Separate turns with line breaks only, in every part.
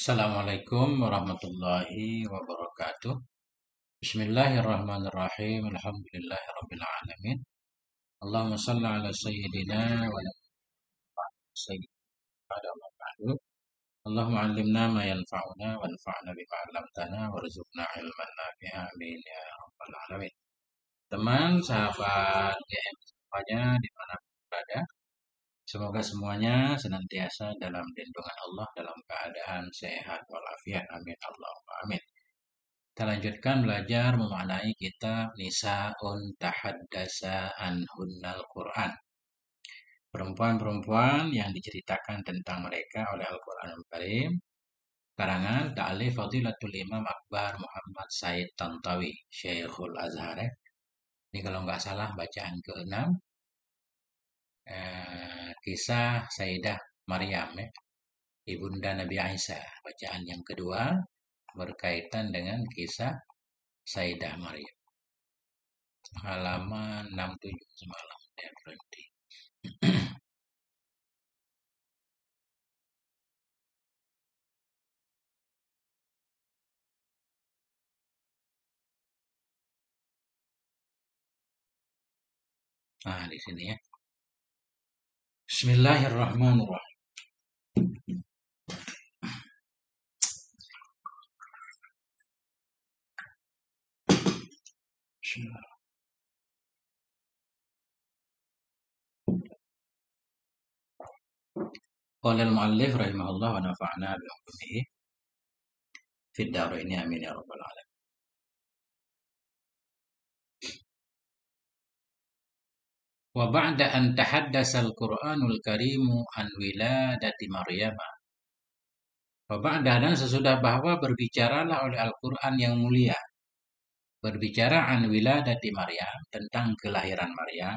Assalamualaikum warahmatullahi wabarakatuh. Bismillahirrahmanirrahim. Alhamdulillahirrabbilalamin. Allahumma salli ala sayyidina wa ala sayyidina wa ba'du. Allahumma allimna ma yanfa'una wa anfa'na bima 'allamtana warzuqna ilman nafi'a. Amin ya rabbal alamin. Teman, sahabat GM semuanya di mana berada, semoga semuanya senantiasa dalam lindungan Allah dalam keadaan sehat walafiat. Amin Allahumma amin. Kita lanjutkan belajar memaknai kitab Nisa'un Tahaddasa Anhunnal Quran. Perempuan-perempuan yang diceritakan tentang mereka oleh Al-Quranul Karim. Karangan Ta'alif Fadilatul Imam Akbar Muhammad Said Tantawi, Syekhul Azhar. Ini kalau nggak salah bacaan ke-6. Kisah Sayyidah Maryam, Ibunda Nabi Isa. Bacaan yang kedua berkaitan dengan kisah Sayyidah Maryam. Halaman 67 semalam saya berhenti. Nah, di sini ya. Bismillahirrahmanirrahim. Qala al-muallif rahimahullah wa nafa'na bi hukmihi fid dharain amin ya rabbal alamin. Wa ba'da an tahaddasa al-Qur'anul Karimu an wiladati Maryam. Wa ba'da, dan sesudah bahwa berbicaralah oleh Al-Qur'an yang mulia, berbicara an wiladati Maryam, tentang kelahiran Maryam,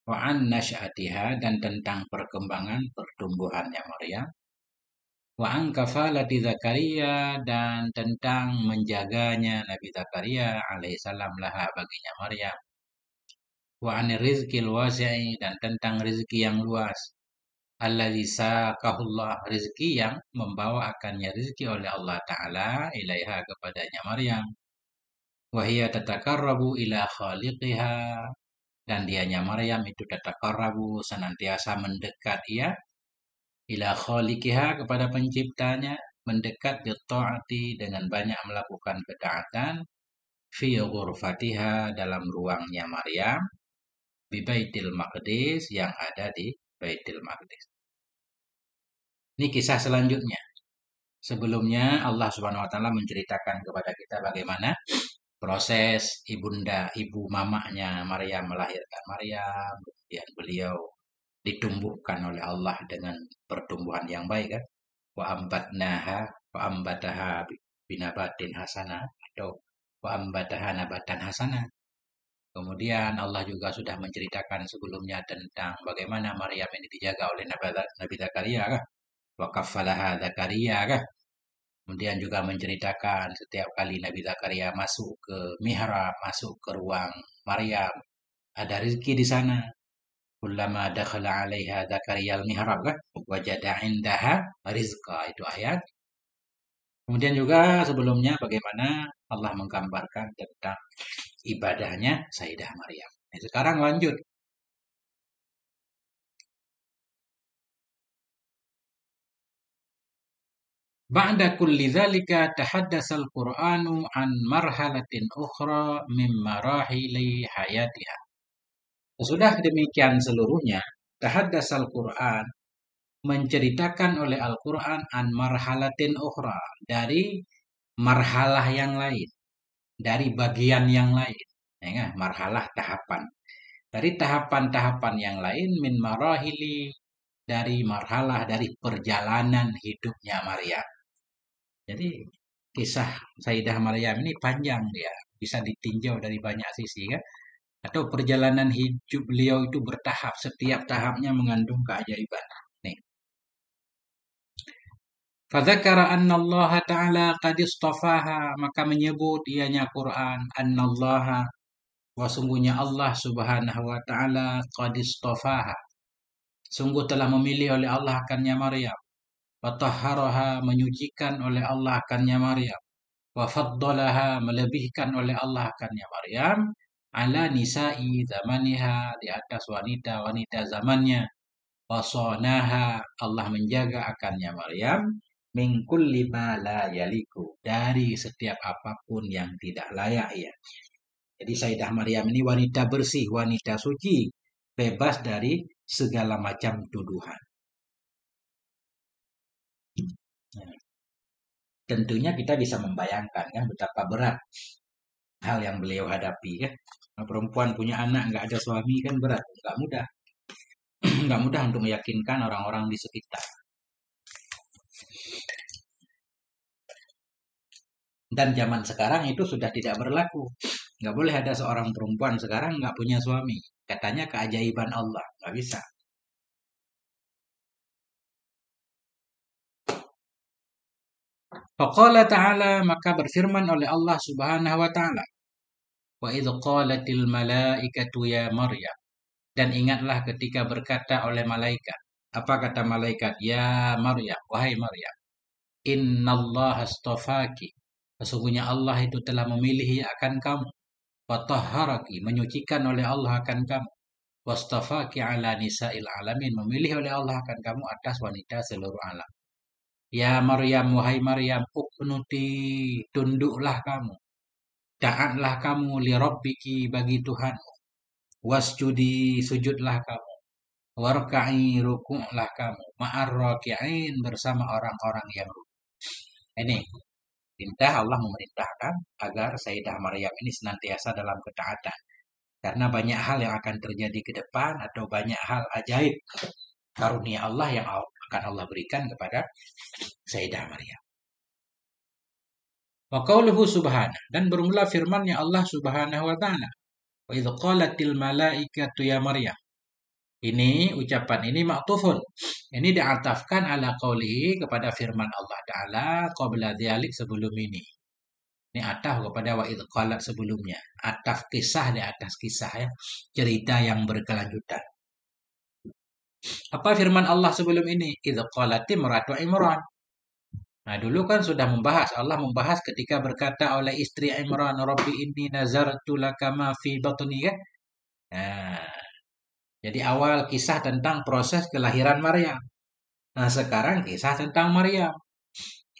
wa an nasyatiha, dan tentang perkembangan pertumbuhannya Maryam, wa an kafalati Zakaria, dan tentang menjaganya Nabi Zakaria alaihissalam laha baginya Maryam, wa an rizqil wasi'i, dan tentang rezeki yang luas, alladzi saqahullah, rezeki yang membawa akannya rezeki oleh Allah Ta'ala ilaiha, kepadanya Maryam, wa hiya tatakarrabu ila khaliqiha, dan dianya Maryam itu tatakarrabu, senantiasa mendekat ia, ila khaliqiha, kepada penciptanya, mendekat bitta'ati, dengan banyak melakukan ketaatan, fi ghurfatiha, dalam ruangnya Maryam, bi Baitil Maqdis, yang ada di Baitul Maqdis. Ini kisah selanjutnya. Sebelumnya Allah Subhanahu wa taala menceritakan kepada kita bagaimana proses ibu mamanya Maryam melahirkan Maryam, kemudian beliau ditumbuhkan oleh Allah dengan pertumbuhan yang baik, kan? Wa ambataha binabatin hasanah, atau wa ambataha nabatan hasanah. Kemudian Allah juga sudah menceritakan sebelumnya tentang bagaimana Maryam ini dijaga oleh Nabi Zakaria, kan? Wa kaffalaha Zakaria, kan? Kemudian juga menceritakan setiap kali Nabi Zakaria masuk ke mihrab, masuk ke ruang Maryam, ada rezeki di sana. Kullama dakhala 'alaiha Zakaria al-mihrab, kan? Wajada 'indaha rizqa, itu ayat. Kemudian juga sebelumnya bagaimana Allah menggambarkan tentang ibadahnya Sayyidah Maryam. Nah, sekarang lanjut. Ba'da kulli dzalika tahaddasa al-Qur'anu an marhalatin ukhra min marahili hayatiha. Sudah demikian seluruhnya, tahaddasa al-Qur'an, menceritakan oleh Al-Qur'an, an marhalatin ukhra, dari marhalah yang lain, dari bagian yang lain. Ya, marhalah tahapan. Dari tahapan-tahapan yang lain, min marahili, dari marhalah, dari perjalanan hidupnya Maryam. Jadi kisah Sayyidah Maryam ini panjang, dia bisa ditinjau dari banyak sisi, kan? Atau perjalanan hidup beliau itu bertahap, setiap tahapnya mengandung keajaiban. Nih. Fadzakara annallaha ta'ala qad istafaha, maka menyebut ianya Quran, annallaha, sungguhnya Allah Subhanahu wa taala, qad istafaha, sungguh telah memilih oleh Allah akannya Maryam. wa tahharaha menyucikan oleh Allah akannya Maryam, wa faddalaha melebihkan oleh Allah akannya Maryam ala nisa'i zamaniha di atas wanita-wanita zamannya, wa sanaha Allah menjaga akannya Maryam min kulli ma la yaliku dari setiap apapun yang tidak layak ya. Jadi Sayyidah Maryam ini wanita bersih, wanita suci, bebas dari segala macam tuduhan. Nah, tentunya kita bisa membayangkan kan betapa berat hal yang beliau hadapi kan. Nah, perempuan punya anak nggak ada suami kan berat, nggak mudah, nggak mudah untuk meyakinkan orang-orang di sekitar. Dan zaman sekarang itu sudah tidak berlaku. Nggak boleh ada seorang perempuan sekarang nggak punya suami. Katanya keajaiban Allah, nggak bisa. Faqala ta'ala maka berfirman oleh Allah Subhanahu wa taala, wa idz qalatil malaikatu ya Maryam. Dan ingatlah ketika berkata oleh malaikat. Apa kata malaikat? Ya Maryam, wahai Maryam. Innallaha astafaki. Sesungguhnya Allah itu telah memilih akan kamu. Wa tahharaki, menyucikan oleh Allah akan kamu. Wastafaki ala nisa'il alamin, memilih oleh Allah akan kamu atas wanita seluruh alam. Ya Maryam, wahai Maryam, uqnuti, tunduklah kamu. Taatlah kamu li rabbiki bagi Tuhanmu. Wasjudi, sujudlah kamu. Warka'i, rukuklah kamu. Ma'ar raki'in, bersama orang-orang yang rukuk. Ini perintah Allah memerintahkan agar Sayyidah Maryam ini senantiasa dalam ketaatan. Karena banyak hal yang akan terjadi ke depan atau banyak hal ajaib karunia Allah yang akan Allah berikan kepada Sayyidah Maryam. Wa qauluhu subhanahu, dan bermula firman-Nya Allah Subhanahu wa taala. Wa idz qalatil malaikatu ya Maryam. Ini ucapan ini maktufun. Ini diatafkan ala qaulihi kepada firman Allah taala qabla dzalik sebelum ini. Ini ataf kepada wa idz qalat sebelumnya. Ataf kisah di atas kisah ya. Cerita yang berkelanjutan. Apa firman Allah sebelum ini? Idz qalati imratu Imran. Nah, dulu kan sudah membahas, Allah membahas ketika berkata oleh istri Imran, Rabbi inni nazartu laka ma fi batni kan. Nah, jadi awal kisah tentang proses kelahiran Maryam. Nah, sekarang kisah tentang Maryam.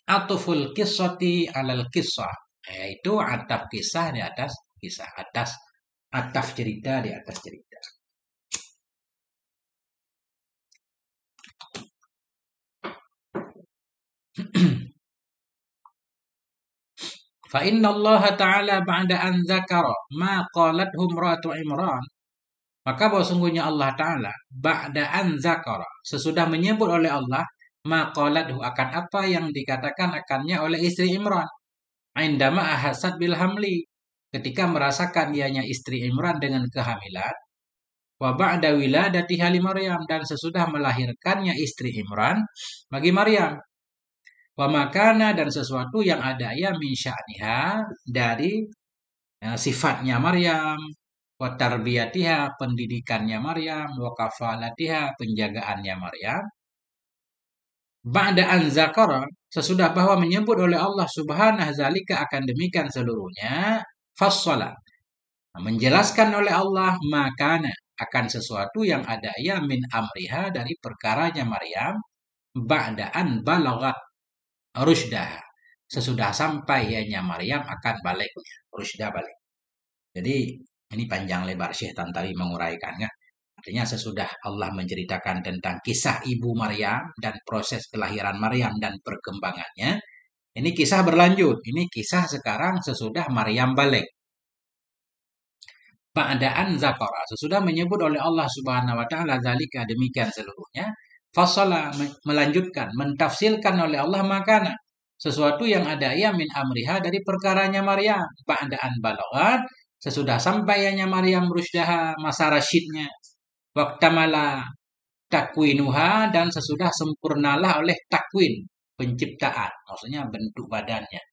Atuful qissati alal qissah. Yaitu ataf kisah di atas kisah, ataf cerita di atas cerita. Fa inna Allah Ta'ala ba'da an dzakara ma qalathu imratu Imran. Maka bahwa sungguhnya Allah Ta'ala ba'da an dzakara, sesudah menyebut oleh Allah ma qalathu akan apa yang dikatakan akannya oleh istri Imran. Indama ahasat bil hamli, ketika merasakan ianya istri Imran dengan kehamilan. Wa ba'da wiladatiha li Maryam, dan sesudah melahirkannya istri Imran bagi Maryam. Wa makana, dan sesuatu yang ada ya min sya'niha dari sifatnya Maryam, wa tarbiyatiha pendidikannya Maryam, wa kafalatiha penjagaannya Maryam. Ba'da an zakara, sesudah bahwa menyebut oleh Allah Subhanahu zalika akan demikian seluruhnya, fassala, menjelaskan oleh Allah makana akan sesuatu yang ada ya min amriha dari perkaranya Maryam, ba'da an balagat rusydah, sesudah sampai ianya Maryam akan baliknya, rusydah balik. Jadi ini panjang lebar Syekh Tantawi menguraikannya. Artinya sesudah Allah menceritakan tentang kisah ibu Maryam dan proses kelahiran Maryam dan perkembangannya, ini kisah berlanjut. Ini kisah sekarang sesudah Maryam balik. Ba'daan zakara, sesudah menyebut oleh Allah Subhanahu wa taala zalika demikian seluruhnya, fasala melanjutkan, mentafsirkan oleh Allah makana sesuatu yang ada ya min amriha dari perkaranya Maryam, ba'daan balagat, sesudah sampainya Maryam rusdaha masa rasyidnya, waktamala takwinuha, dan sesudah sempurnalah oleh takwin penciptaan, maksudnya bentuk badannya,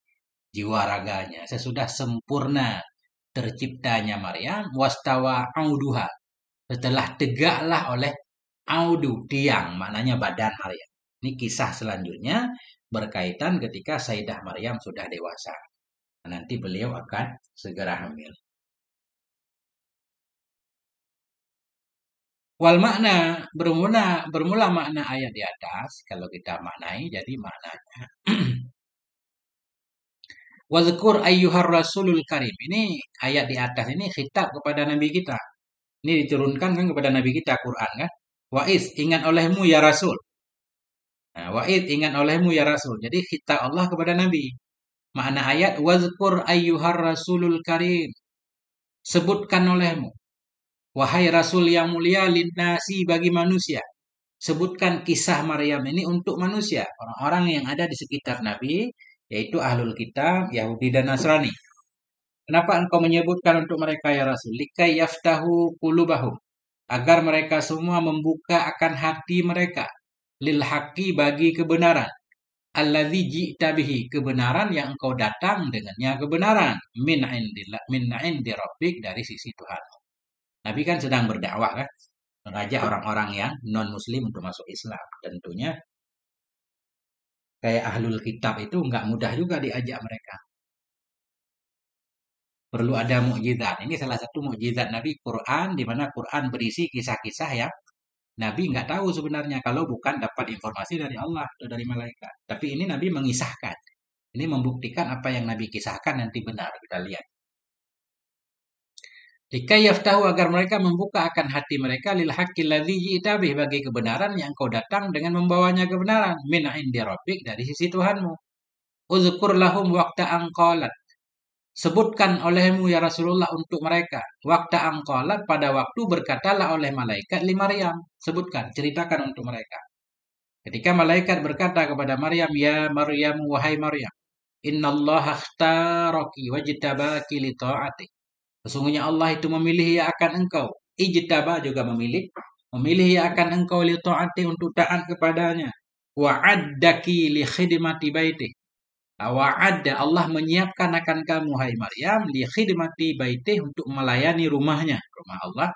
jiwa raganya, sesudah sempurna terciptanya Maryam, wastawa auduha, setelah tegaklah oleh audu tiang, maknanya badan Maryam. Ini kisah selanjutnya berkaitan ketika Sayyidah Maryam sudah dewasa. Nanti beliau akan segera hamil. Wal makna bermula makna ayat di atas kalau kita maknai jadi maknanya Wadhkur ayyuhar rasulul karim. Ini ayat di atas ini khitab kepada nabi kita. Ini diturunkan kan kepada nabi kita Quran kan. Wa'id ingat olehmu ya rasul. Nah, wa'id ingat olehmu ya rasul. Jadi khitab Allah kepada nabi. Makna ayat wadhkur ayyuhar rasulul karim. Sebutkan olehmu wahai rasul yang mulia linnasi bagi manusia. Sebutkan kisah Maryam ini untuk manusia, orang-orang yang ada di sekitar Nabi, yaitu ahlul kitab, Yahudi dan Nasrani. Kenapa engkau menyebutkan untuk mereka ya Rasul? Likai yaftahu qulubahum. Agar mereka semua membuka akan hati mereka. Lil haqqi bagi kebenaran. Alladzi ji'ta bihi. Kebenaran yang engkau datang dengannya kebenaran. Min indi rabbik dari sisi Tuhan. Nabi kan sedang berdakwah kan. Mengajak orang-orang yang non-muslim untuk masuk Islam. Tentunya kayak ahlul kitab itu nggak mudah juga diajak mereka. Perlu ada mukjizat. Ini salah satu mukjizat Nabi Quran, di mana Quran berisi kisah-kisah yang Nabi nggak tahu sebenarnya kalau bukan dapat informasi dari Allah atau dari malaikat. Tapi ini Nabi mengisahkan. Ini membuktikan apa yang Nabi kisahkan nanti benar. Kita lihat. Likai yaftahu agar mereka membuka akan hati mereka lil haqqi ladzi ji'ta bih bagi kebenaran yang kau datang dengan membawanya kebenaran min indi rabbik dari sisi Tuhanmu. Uzkur lahum waqta anqalat. Sebutkan olehmu ya Rasulullah untuk mereka. Waktu angkolat pada waktu berkatalah oleh malaikat li Maryam. Sebutkan, ceritakan untuk mereka. Ketika malaikat berkata kepada Maryam, ya Maryam, wahai Maryam. Inna Allah akhtaraki wajtabaki li ta'ati. Sesungguhnya Allah itu memilih ya akan engkau. Ijtaba juga memilih. Memilih ya akan engkau li ta'ati untuk taat kepadanya. Wa'addaki li khidmati baitih. Wa'adda Allah menyiapkan akan kamu hai Maryam li khidmati baitih untuk melayani rumahnya, rumah Allah.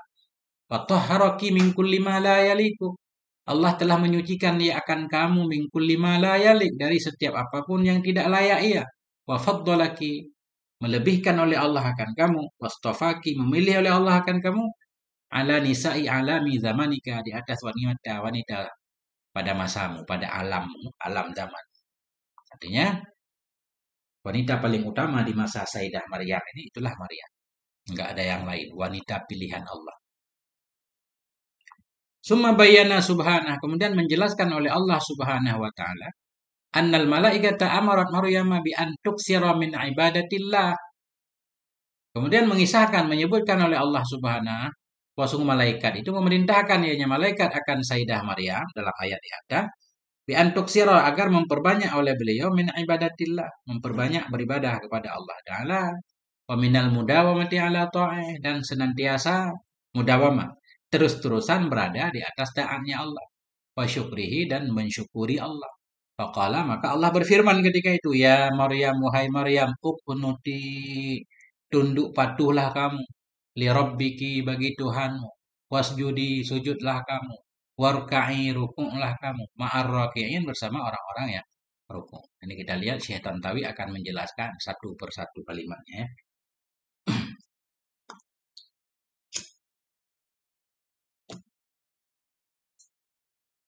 Wa tahharaki min kulli ma la yaliku. Allah telah menyucikan dia akan kamu min kulli ma la yalik dari setiap apapun yang tidak layak ia. Wa faddalaki melebihkan oleh Allah akan kamu, wastafaki memilih oleh Allah akan kamu ala nisa'i alami zamanika di atas wanita pada masamu, pada alam zaman. Artinya wanita paling utama di masa Sayyidah Maryam ini itulah Maryam. Enggak ada yang lain. Wanita pilihan Allah. Summa bayyana subhanah. Kemudian menjelaskan oleh Allah subhanahu wa ta'ala. Annal malaikata amarat Maryam bi an tuksira min ibadatillah. Kemudian mengisahkan, menyebutkan oleh Allah subhanahu. Bahwa malaikat itu memerintahkan ianya malaikat akan Sayyidah Maryam dalam ayat di atas. Bi antuk sirah agar memperbanyak oleh beliau min ibadatillah, memperbanyak beribadah kepada Allah Ta'ala. Wa minal mudawamati ala ta'ih dan senantiasa mudawamah, terus-terusan berada di atas taatnya Allah. Wa syukrihi dan mensyukuri Allah. Faqala maka Allah berfirman ketika itu, ya Maryam wahai Maryam uqnuti tunduk patuhlah kamu li rabbiki bagi Tuhanmu. Wasjudi sujudlah kamu. Warka'i rukuklah kamu. Ma'ar raki'in bersama orang-orang yang rukuk. Ini kita lihat Syekh Tantawi akan menjelaskan satu persatu kalimatnya.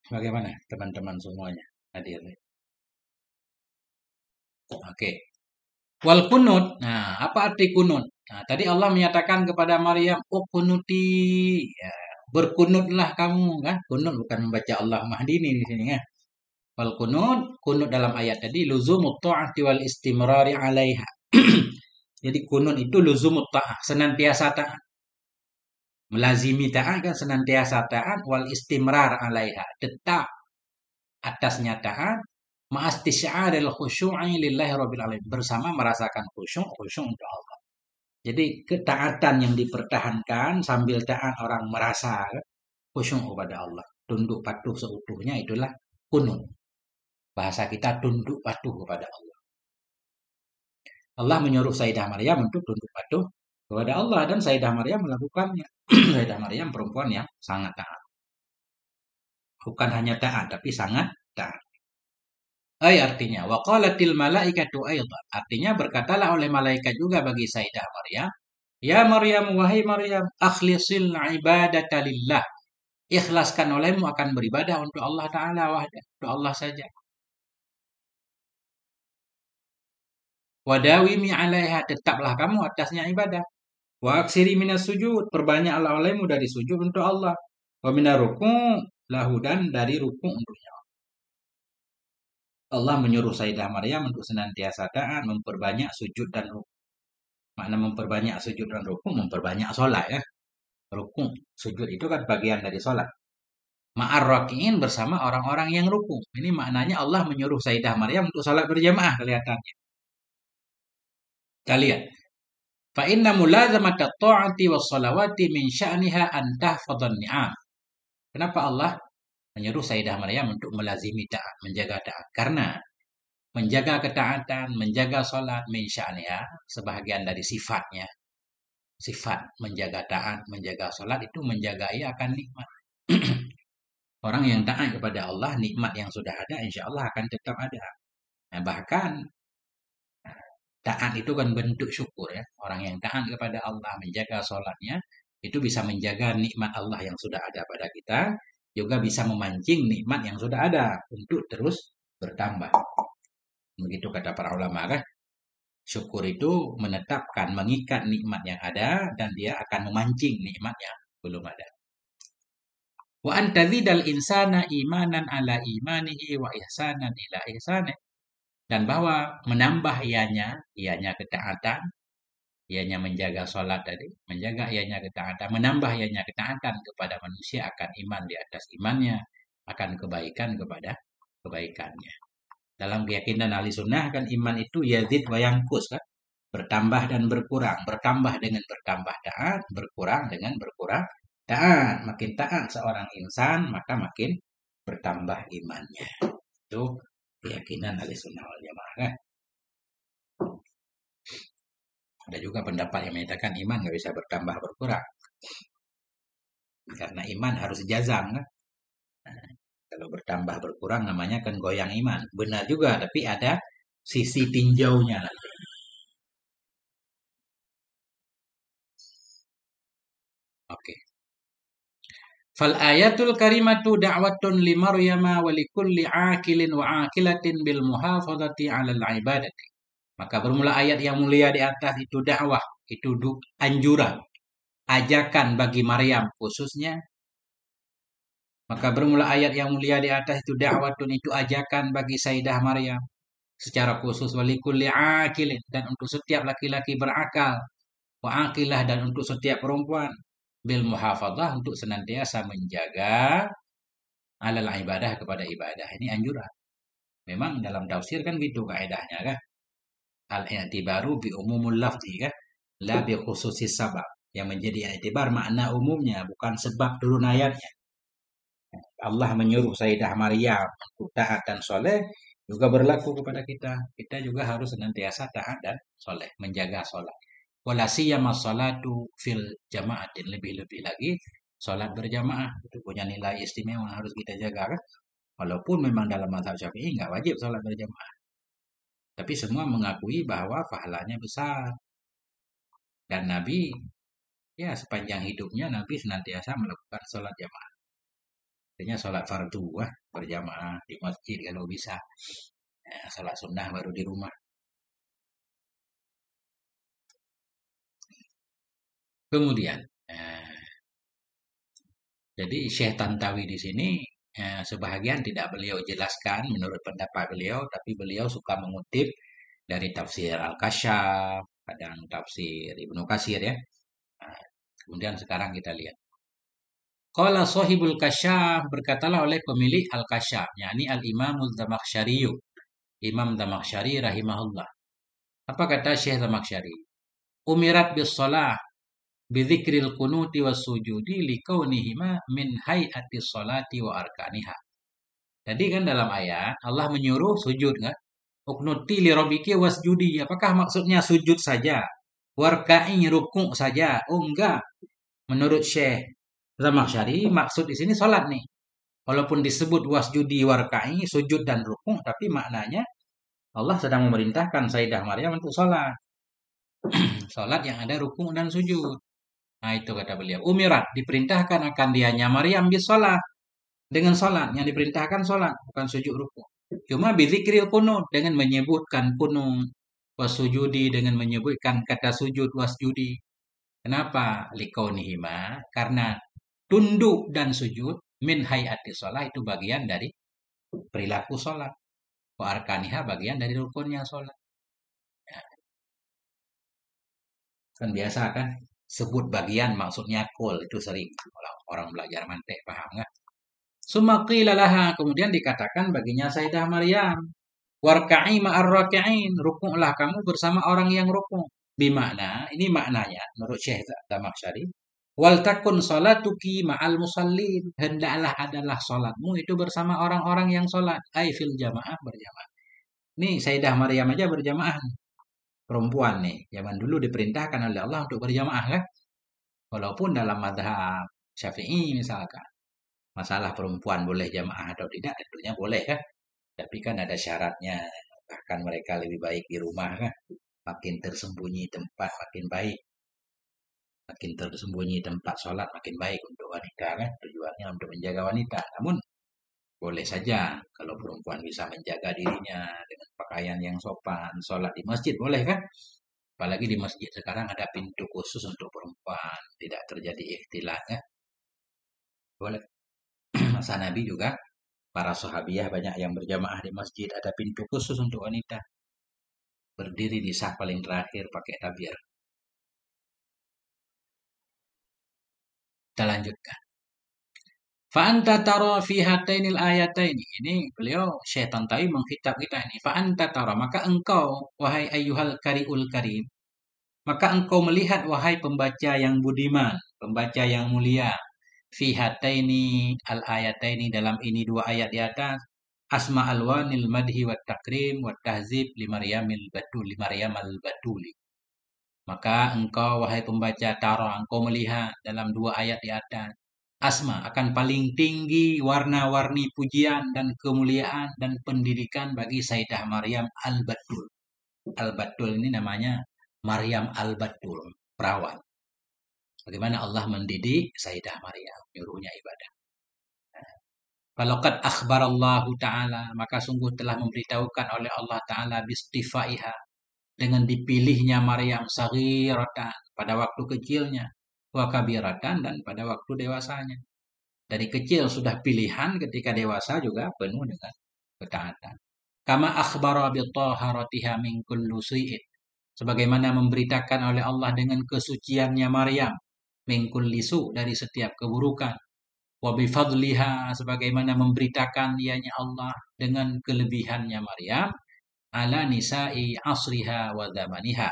Bagaimana teman-teman semuanya hadir? Oke. Wal kunut. Nah, apa arti kunut? Nah, tadi Allah menyatakan kepada Maryam, "Uqnuti." Ya, berkunutlah kamu kan? Kunut bukan membaca Allah mahdini di sini ya. Wal kunut dalam ayat tadi luzumut ta'ati wal istimrari 'alaiha. Jadi kunut itu luzumut ta'ah, senantiasa taat. Melazimi taat kan senantiasa taat wal istimrar 'alaiha, tetap atasnya taat ma'astisya'aril khusyu'i lillahi rabbil alamin, bersama merasakan khusyuk untuk Allah. Jadi ketaatan yang dipertahankan sambil taat orang merasa khusyuk kepada Allah, tunduk patuh seutuhnya itulah kunut. Bahasa kita tunduk patuh kepada Allah. Allah menyuruh Sayyidah Maryam untuk tunduk patuh kepada Allah dan Sayyidah Maryam melakukannya. Sayyidah Maryam perempuan yang sangat taat. Bukan hanya taat tapi sangat taat. Artinya waqalatil malaikatu aidan. Artinya berkatalah oleh malaikat juga bagi Sayyidah Maryam, "Ya Maryam, wahai Maryam, akhlisil ibadata lillah." Ikhlaskan olehmu akan beribadah untuk Allah Ta'ala wahda, untuk Allah saja. Wadawimi 'alaiha, tetaplah kamu atasnya ibadah. Wa aksiri minas sujud, perbanyaklah olehmu dari sujud untuk Allah. Wa minar ruku' lahu, dan dari ruku' untuknya. Allah menyuruh Sayyidah Maryam untuk senantiasa taat, memperbanyak sujud dan ruku'. Makna memperbanyak sujud dan ruku', memperbanyak sholat ya. Ruku', sujud itu kan bagian dari sholat. Ma'ar raki'in, bersama orang-orang yang ruku'. Ini maknanya Allah menyuruh Sayyidah Maryam untuk sholat berjamaah kelihatannya. Kita lihat. Fa inna mulazamata ta'ati was salawati min sya'niha an tahfadhan ni'am. Kenapa Allah menyuruh Sayyidah Maryam untuk melazimi taat, menjaga taat? Karena menjaga ketaatan, menjaga salat min sya'niha, sebahagian dari sifatnya. Sifat menjaga taat, menjaga salat itu menjaga ia akan nikmat. Orang yang taat kepada Allah, nikmat yang sudah ada insya Allah akan tetap ada. Nah, bahkan taat itu kan bentuk syukur ya. Orang yang taat kepada Allah, menjaga sholatnya, itu bisa menjaga nikmat Allah yang sudah ada pada kita, juga bisa memancing nikmat yang sudah ada untuk terus bertambah. Begitu kata para ulama kan. Syukur itu menetapkan, mengikat nikmat yang ada, dan dia akan memancing nikmat yang belum ada. Wa antazidal insana imanan ala imanihi wa ihsanan ila ihsanih. Dan bahwa menambah ianya ketaatan, ianya menjaga sholat tadi, menjaga ianya ketaatan, menambah ianya ketaatan kepada manusia akan iman di atas imannya, akan kebaikan kepada kebaikannya. Dalam keyakinan ahli sunnah kan iman itu yazid wa yanqus kan, bertambah dan berkurang, bertambah dengan bertambah taat, berkurang dengan berkurang taat. Makin taat seorang insan, maka makin bertambah imannya. Itu keyakinan ahli sunnah wal jamaah kan. Ada juga pendapat yang menyatakan iman nggak bisa bertambah berkurang. Karena iman harus jazam kan. Nah, kalau bertambah berkurang namanya kan goyang iman. Benar juga, tapi ada sisi tinjaunya. Oke. Fal ayatul karimatu da'watun li Maryama wa li kulli akilin wa akilatin bil muhafazati 'alal ibadati. Maka bermula ayat yang mulia di atas itu dakwah, itu anjuran, ajakan bagi Maryam khususnya. Maka bermula ayat yang mulia di atas itu dakwatun, itu ajakan bagi Sayyidah Maryam secara khusus, walikulli akilin, dan untuk setiap laki-laki berakal, wa akilah, dan untuk setiap perempuan, bil muhafadzah, untuk senantiasa menjaga alal ibadah, kepada ibadah. Ini anjuran. Memang dalam tafsir kan gitu kaidahnya kan. Al-i'tibaru bi umumul lafzi kan, la bi khususis sabab. Yang menjadi i'tibar makna umumnya, bukan sebab turun ayatnya. Allah menyuruh Sayyidah Maryam untuk taat dan soleh, juga berlaku kepada kita. Kita juga harus senantiasa taat dan soleh, menjaga sholat. Wala siyama sholatu fil jama'atin, lebih-lebih lagi sholat berjamaah itu punya nilai istimewa, harus kita jaga kan. Walaupun memang dalam mazhab Syafi'i nggak wajib sholat berjamaah, tapi semua mengakui bahwa pahalanya besar. Dan Nabi, ya sepanjang hidupnya Nabi senantiasa melakukan sholat jamaah. Artinya sholat fardu berjamaah di masjid kalau bisa. Sholat sunnah baru di rumah. Kemudian, jadi Syekh Tantawi di sini sebahagian tidak beliau jelaskan menurut pendapat beliau, tapi beliau suka mengutip dari tafsir Al-Kasyaf, kadang tafsir Ibnu Katsir ya. Nah, kemudian sekarang kita lihat. Qala sahibul kasyaf, berkatalah oleh pemilik Al-Kasyaf, yakni Al-Imamul Zamakhsyari, Imam Zamakhsyari rahimahullah. Apa kata Syekh Zamakhsyari? Umirat bis shalah bi dzikril qunuti was sujudi likaunihima min hayati sholati wa arkaniha. Tadi kan dalam ayat Allah menyuruh sujud kan? Uqnuti li rabbiki wasjudi. Apakah maksudnya sujud saja? Warka'i, rukuk saja? Oh enggak. Menurut Syekh Zamakhsyari maksud di sini salat nih. Walaupun disebut wasjudi warka'i, sujud dan rukuk, tapi maknanya Allah sedang memerintahkan Sayyidah Maryam untuk sholat. Sholat yang ada rukuk dan sujud. Nah itu kata beliau. Umirat, diperintahkan akan dianya Maryam bis sholat. Dengan sholat, yang diperintahkan sholat, bukan sujud rukuk. Cuma bizikril kunut, dengan menyebutkan kunut. Wasujudi, dengan menyebutkan kata sujud wasjudi. Kenapa? Likaunihima, karena tunduk dan sujud min hayati sholat itu bagian dari perilaku sholat. Wa arkaniha bagian dari rukunnya sholat. Ya, kan biasa kan? Sebut bagian maksudnya kul itu sering orang belajar mantek paham nggak? Sumaqila laha, kemudian dikatakan baginya Sayyidah Maryam, warka'i ma'ar raki'in, rukuklah kamu bersama orang yang rukuk. Bimakna, ini maknanya menurut Syekh Zamakhsyari, wal takun salatuki ma'al musallin, hendaklah adalah salatmu itu bersama orang-orang yang salat, ai fil jamaah berjamaah. Nih Sayyidah Maryam aja berjamaah. Perempuan nih, zaman dulu diperintahkan oleh Allah untuk berjamaah kan? Walaupun dalam mazhab Syafi'i misalkan, masalah perempuan boleh jamaah atau tidak tentunya boleh kan? Tapi kan ada syaratnya. Bahkan mereka lebih baik di rumah kan? Makin tersembunyi tempat makin baik. Makin tersembunyi tempat sholat makin baik untuk wanita kan? Tujuannya untuk menjaga wanita. Namun boleh saja kalau perempuan bisa menjaga dirinya dengan pakaian yang sopan, sholat di masjid boleh kan? Apalagi di masjid sekarang ada pintu khusus untuk perempuan, tidak terjadi ikhtilat ya. Boleh. Masa Nabi juga para sahabiah banyak yang berjamaah di masjid, ada pintu khusus untuk wanita. Berdiri di saf paling terakhir pakai tabir. Kita lanjutkan. Fa'anta tara fi hatainil ayataini. Ini beliau Syekh Tantawi mengkitab kita ini. Fa'anta tara, maka engkau wahai ayyuhal kariul karim, maka engkau melihat wahai pembaca yang budiman, pembaca yang mulia, fi hataini al ayataini, dalam ini dua ayat di atas, asma alwanil madhi wat takrim wat tahzib li Maryamil batul, li Maryamal batuli. Maka engkau wahai pembaca tara, engkau melihat dalam dua ayat di atas asma, akan paling tinggi warna-warni pujian dan kemuliaan dan pendidikan bagi Sayyidah Maryam al-Batul. Al-Batul ini namanya Maryam al-Batul, perawan. Bagaimana Allah mendidik Sayyidah Maryam, nyuruhnya ibadah. Falokat akhbarallahu ta'ala, maka sungguh telah memberitahukan oleh Allah ta'ala bistifaiha, dengan dipilihnya Maryam saghiratan, pada waktu kecilnya, wa kabiratan, dan pada waktu dewasanya. Dari kecil sudah pilihan, ketika dewasa juga penuh dengan ketaatan. Kama akhbara bi taharatiha min kulli su'in, sebagaimana memberitakan oleh Allah dengan kesuciannya Maryam, min kulli su', dari setiap keburukan. Wa bi fadliha, sebagaimana memberitakan ianya Allah dengan kelebihannya Maryam, ala nisa'i asriha wa zamaniha,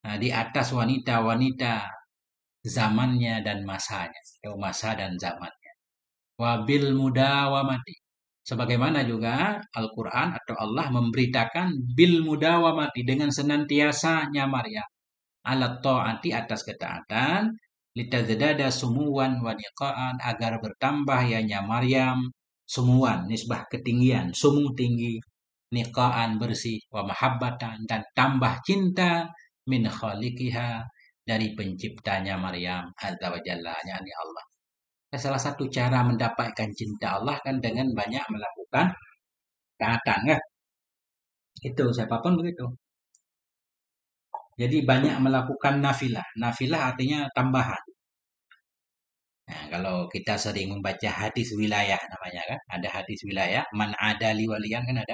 nah, di atas wanita-wanita zamannya dan masanya, atau masa dan zamannya. Wabil mudawamati, sebagaimana juga Al-Quran atau Allah memberitakan bil mudawamati, dengan senantiasanya Maryam, alat ta'ati, atas ketaatan, litazdada sumuwan wa niqaan, agar bertambah ianya Maryam sumuwan, nisbah ketinggian, sumu tinggi, niqaan bersih, wa mahabbatan, dan tambah cinta, min khaliqiha, dari penciptanya Maryam azza wa jalla, yakni Allah. Salah satu cara mendapatkan cinta Allah kan dengan banyak melakukan taatan ya. Itu siapapun begitu. Jadi banyak melakukan nafilah. Nafilah artinya tambahan. Nah, kalau kita sering membaca hadis wilayah namanya kan, ada hadis wilayah, man adali waliyan kan ada.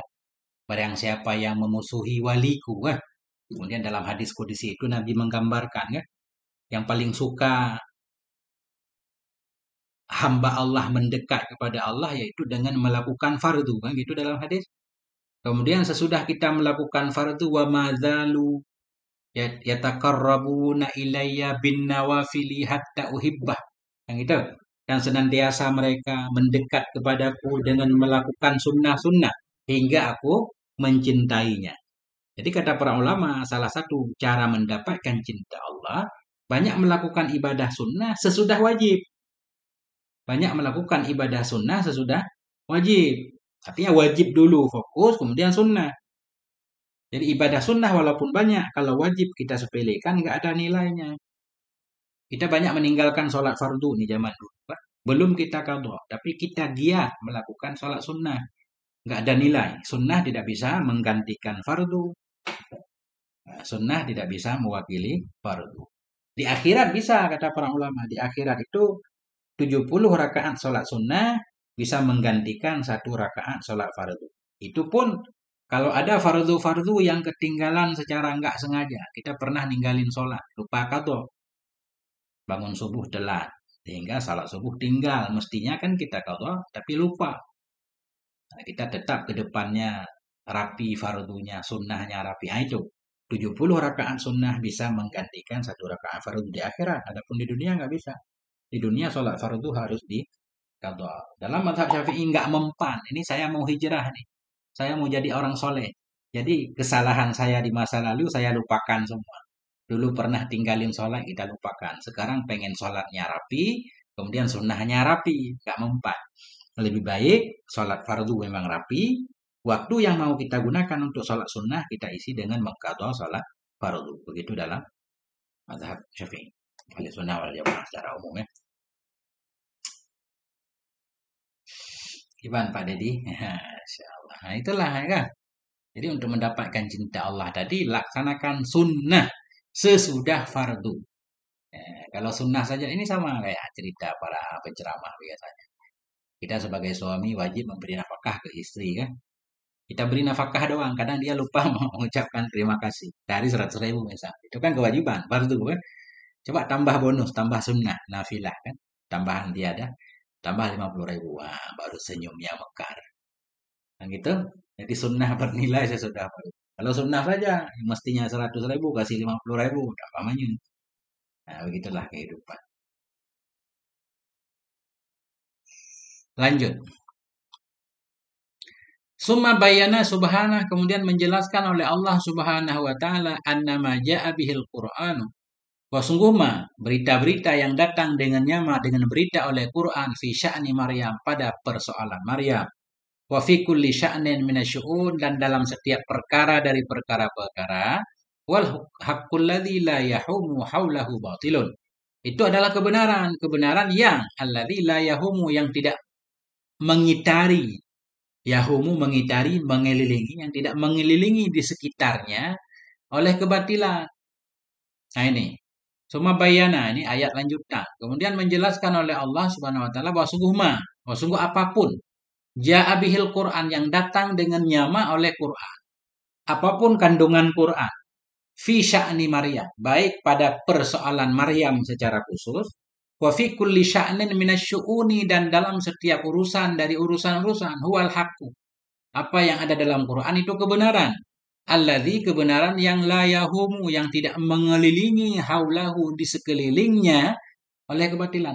Barang siapa yang memusuhi waliku kan. Kemudian dalam hadis qudsi itu Nabi menggambarkan kan, yang paling suka hamba Allah mendekat kepada Allah yaitu dengan melakukan fardu kan gitu dalam hadis. Kemudian sesudah kita melakukan fardu, wa madzalu yataqarrabuna ilayya bin nawafili hatta uhibbah. Yang itu. Dan senantiasa mereka mendekat kepadaku dengan melakukan sunnah-sunnah hingga aku mencintainya. Jadi kata para ulama, salah satu cara mendapatkan cinta Allah, banyak melakukan ibadah sunnah sesudah wajib. banyak melakukan ibadah sunnah sesudah wajib. Artinya wajib dulu fokus, kemudian sunnah. Jadi ibadah sunnah walaupun banyak, kalau wajib kita sepelekan nggak ada nilainya. Kita banyak meninggalkan sholat fardu nih zaman dulu, Pak. Belum kita qadha, tapi kita giat melakukan sholat sunnah. Nggak ada nilai. Sunnah tidak bisa menggantikan fardu. Nah, sunnah tidak bisa mewakili fardu. Di akhirat bisa, kata para ulama. Di akhirat itu 70 rakaat sholat sunnah bisa menggantikan 1 rakaat sholat fardu. Itu pun kalau ada fardu-fardu yang ketinggalan secara nggak sengaja. Kita pernah ninggalin sholat, lupa qadha. Bangun subuh telat. Sehingga salat subuh tinggal. Mestinya kan kita qadha, tapi lupa. Nah, kita tetap ke depannya rapi fardunya, sunnahnya rapi. Nah, itu 70 rakaat sunnah bisa menggantikan 1 rakaat fardu di akhirat. Adapun di dunia nggak bisa. Di dunia sholat fardu harus di qadha. Dalam mazhab Syafi'i nggak mempan. Ini saya mau hijrah nih. Saya mau jadi orang soleh. Jadi kesalahan saya di masa lalu saya lupakan semua. Dulu pernah tinggalin sholat kita lupakan. Sekarang pengen sholatnya rapi, kemudian sunnahnya rapi. Nggak mempan. Lebih baik sholat fardu memang rapi. Waktu yang mau kita gunakan untuk sholat sunnah kita isi dengan mengqadha sholat fardu. Begitu dalam mazhab Syafi'i. Ahli sunnah wal jamaah secara umum ya. Gimana Pak Dedi? Insyaallah. Nah, itulah ya kan. Jadi untuk mendapatkan cinta Allah tadi laksanakan sunnah sesudah fardu. Kalau sunnah saja ini sama kayak cerita para penceramah biasanya. Kita sebagai suami wajib memberi nafkah ke istri kan. Kita beri nafkah doang, kadang dia lupa mengucapkan terima kasih. Dari 100.000 misalnya. Itu kan kewajiban, fardu kan. Coba tambah bonus, tambah sunnah, nafilah kan. Tambahan dia ada, tambah 50.000. Wah, baru senyumnya mekar. Nah gitu. Jadi sunnah bernilai sesudah fardu. Kalau sunnah saja, mestinya 100.000 kasih 50.000, udah pamannya. Nah, begitulah kehidupan. Lanjut. Summa bayana subhanah kemudian menjelaskan oleh Allah Subhanahu wa taala annama jaa bihil Qur'an. Wa sungguh berita-berita yang datang dengannya dengan berita oleh Quran fi sya'ni Maryam pada persoalan Maryam. Wa fi kulli sya'nin minasyu'un dan dalam setiap perkara dari perkara-perkara wal haqqul ladzi la yahumu haulahu batilun. Itu adalah kebenaran yang alladzi la yahumu yang tidak mengitari. Yahumu mengitari, mengelilingi, yang tidak mengelilingi di sekitarnya oleh kebatilan. Nah ini, Suma bayana, ini ayat lanjutan. Kemudian menjelaskan oleh Allah Subhanahu wa taala bahwa sungguh apapun ja'a bihil Quran yang datang dengan nyama oleh Quran. Apapun kandungan Quran fi sya'ni Maryam, baik pada persoalan Maryam secara khusus, wa fi kulli sya'nin minasyu'uni dan dalam setiap urusan dari urusan-urusan huwal haqqu. Apa yang ada dalam Quran itu kebenaran. Alladzi kebenaran yang la yahumu yang tidak mengelilingi haulahu di sekelilingnya oleh kebatilan.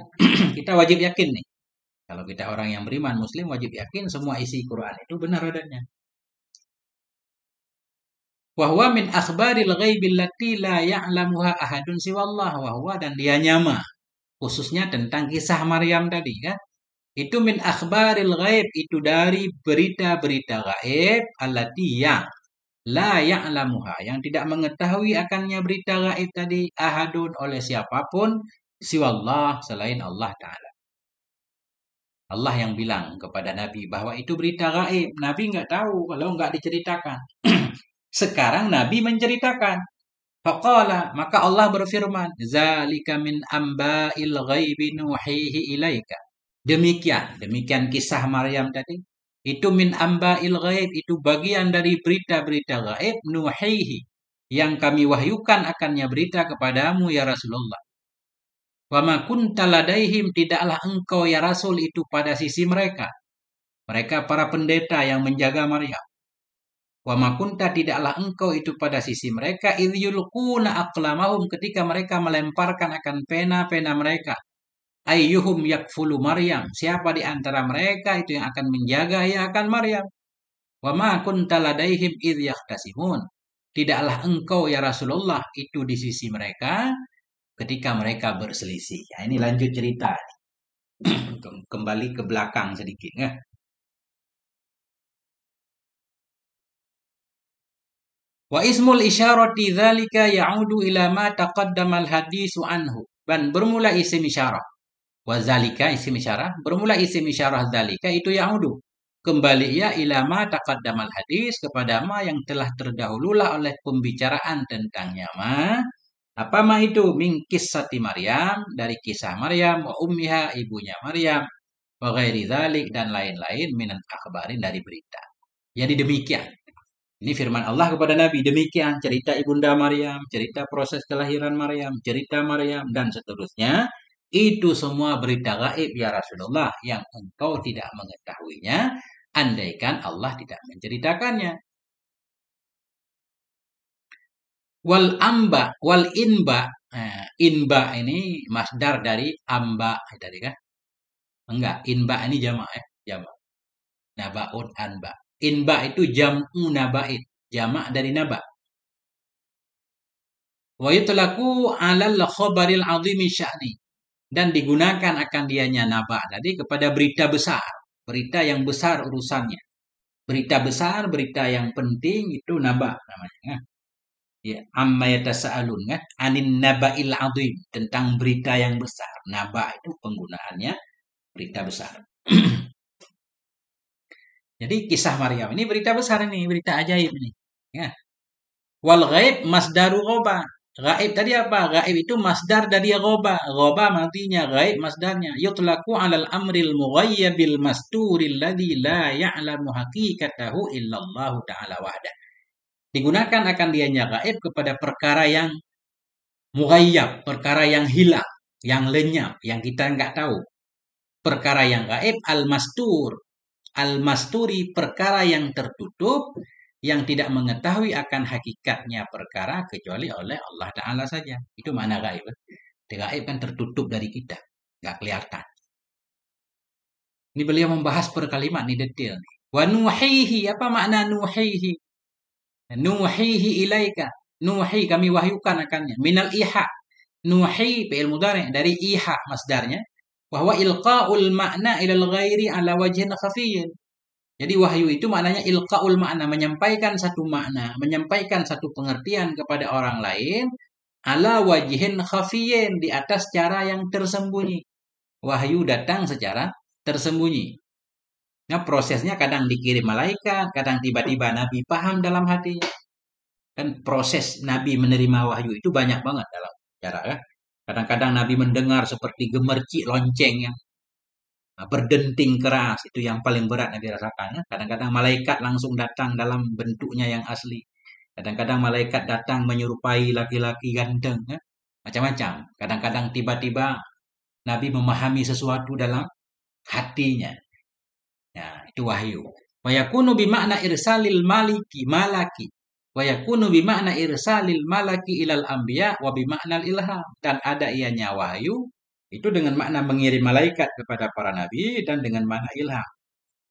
Kita wajib yakin nih. Kalau kita orang yang beriman muslim wajib yakin semua isi Quran itu benar adanya. Wahwa min akhbaril ghaibil lati la ya'lamuha ahadun siwallah wahwa dan dia nyama. Khususnya tentang kisah Maryam tadi ya. Itu min akhbaril ghaib itu dari berita-berita gaib allati yang la ya'lamuha yang tidak mengetahui akannya berita gaib tadi ahadun oleh siapapun siwallah selain Allah Ta'ala. Allah yang bilang kepada Nabi bahwa itu berita gaib. Nabi nggak tahu kalau nggak diceritakan. Sekarang Nabi menceritakan. Faqala, maka Allah berfirman, zalika min amba'il ghaibi nuhihi ilaika. Demikian kisah Maryam tadi. Itu min amba'il ghaib, itu bagian dari berita-berita gaib nuhihi yang kami wahyukan akannya berita kepadamu ya Rasulullah. Wa ma kunta ladaihim tidaklah engkau ya Rasul itu pada sisi mereka. Mereka para pendeta yang menjaga Maryam. Wa ma kunta tidaklah engkau itu pada sisi mereka idh yulquna aqlamahum ketika mereka melemparkan akan pena-pena mereka. Ayyuhum yakfulu Maryam. Siapa di antara mereka itu yang akan menjaga ya akan Maryam. Wa ma kunta ladaihim idh yahtasimun. Tidaklah engkau ya Rasulullah itu di sisi mereka ketika mereka berselisih. Ya, ini lanjut cerita. Kembali ke belakang sedikit ya. Wa ismul isyarati dzalika ya'udu ila ma taqaddama al-hadisu anhu. Dan bermula isim isyarah. Wa zalika isim isyarah, bermula isim isyarah dzalika itu ya'udu. Kembali ya ila ma taqaddama al-hadis, kepada ma yang telah terdahululah oleh pembicaraan tentangnya ma. Apa ma itu? Min kisati Maryam, dari kisah Maryam, wa ummiha, ibunya Maryam, wa ghairi dzalik, dan lain-lain minan akhbarin, dari berita. Jadi demikian. Ini firman Allah kepada Nabi. Demikian cerita Ibunda Maryam, cerita proses kelahiran Maryam, cerita Maryam, dan seterusnya. Itu semua berita gaib ya Rasulullah, yang engkau tidak mengetahuinya, andaikan Allah tidak menceritakannya. Wal amba, wal inba. Inba ini masdar dari amba tadi kan? Enggak, inba ini jamak ya, jamak. Nabaun anba. Inba itu jam'u nabait, jamak dari naba. Wa yutlaqu 'alal khabaril 'azimi sya'ni, dan digunakan akan dianya naba tadi kepada berita besar, berita yang besar urusannya. Berita besar, berita yang penting itu naba namanya. Ya, amma yatasaalun kan, anin naba'il 'azim, tentang berita yang besar. Naba itu penggunaannya berita besar. Jadi kisah Maryam ini berita besar, ini berita ajaib ini. Ya. Wal ghaib masdaru ghaba. Gaib tadi apa? Gaib itu masdar dari ghaba. Ghaba artinya gaib masdarnya. Yutlaqu 'alal amril mughayyabil masturil ladzi la ya'lamu haqiqatahu illallah ta'ala wahda. Digunakan akan dianya gaib kepada perkara yang mughayyab, perkara yang hilang, yang lenyap, yang kita nggak tahu. Perkara yang gaib al-mastur. Al-masturi, perkara yang tertutup, yang tidak mengetahui akan hakikatnya perkara kecuali oleh Allah Ta'ala saja. Itu makna gaib. Gaib kan tertutup dari kita, nggak kelihatan. Ini beliau membahas per kalimat, nih detail. Wa nuhihi, apa makna nuhihi? Nuhihi ilaika. Nuhi, kami wahyukan akannya. Minal iha. Nuhi, fi'il mudhari', dari iha masdarnya. Bahwa ilqa'ul makna ilal ghairi ala wajhin khafiyyin. Jadi wahyu itu maknanya ilqaul makna, menyampaikan satu makna, menyampaikan satu pengertian kepada orang lain, ala wajhin khafiyyin, di atas cara yang tersembunyi. Wahyu datang secara tersembunyi. Nah, prosesnya kadang dikirim malaikat, kadang tiba-tiba Nabi paham dalam hatinya. Dan proses Nabi menerima wahyu itu banyak banget dalam cara ya. Kadang-kadang Nabi mendengar seperti gemercik lonceng yang berdenting keras, itu yang paling berat Nabi rasakan ya. Kadang-kadang malaikat langsung datang dalam bentuknya yang asli. Kadang-kadang malaikat datang menyerupai laki-laki ganteng ya. Macam-macam. Kadang-kadang tiba-tiba Nabi memahami sesuatu dalam hatinya. Ya, itu wahyu. Wa yakunu bimakna irsalil malaki. Wa yakunu bimakna irsalil malaki ilal anbiya wa bimakna ilham. Dan ada ianya wahyu itu dengan makna mengirim malaikat kepada para nabi dan dengan makna ilham.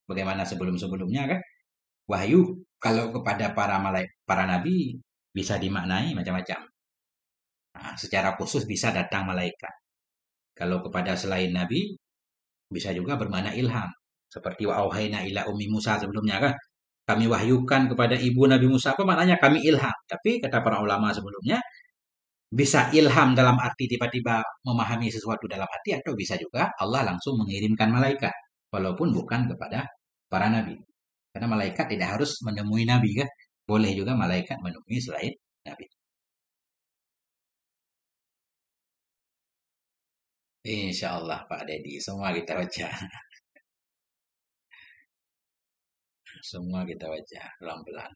Bagaimana sebelum-sebelumnya kan? Wahyu kalau kepada para nabi bisa dimaknai macam-macam. Nah, secara khusus bisa datang malaikat. Kalau kepada selain nabi bisa juga bermakna ilham. Seperti wa auhayna ila ummi Musa sebelumnya kan? Kami wahyukan kepada ibu Nabi Musa, apa maknanya? Kami ilham. Tapi kata para ulama sebelumnya, bisa ilham dalam arti tiba-tiba memahami sesuatu dalam hati, atau bisa juga Allah langsung mengirimkan malaikat, walaupun bukan kepada para nabi. Karena malaikat tidak harus menemui nabi kan? Boleh juga malaikat menemui selain nabi. Insya Allah Pak Dedi, semua kita baca. Semua kita baca pelan-pelan.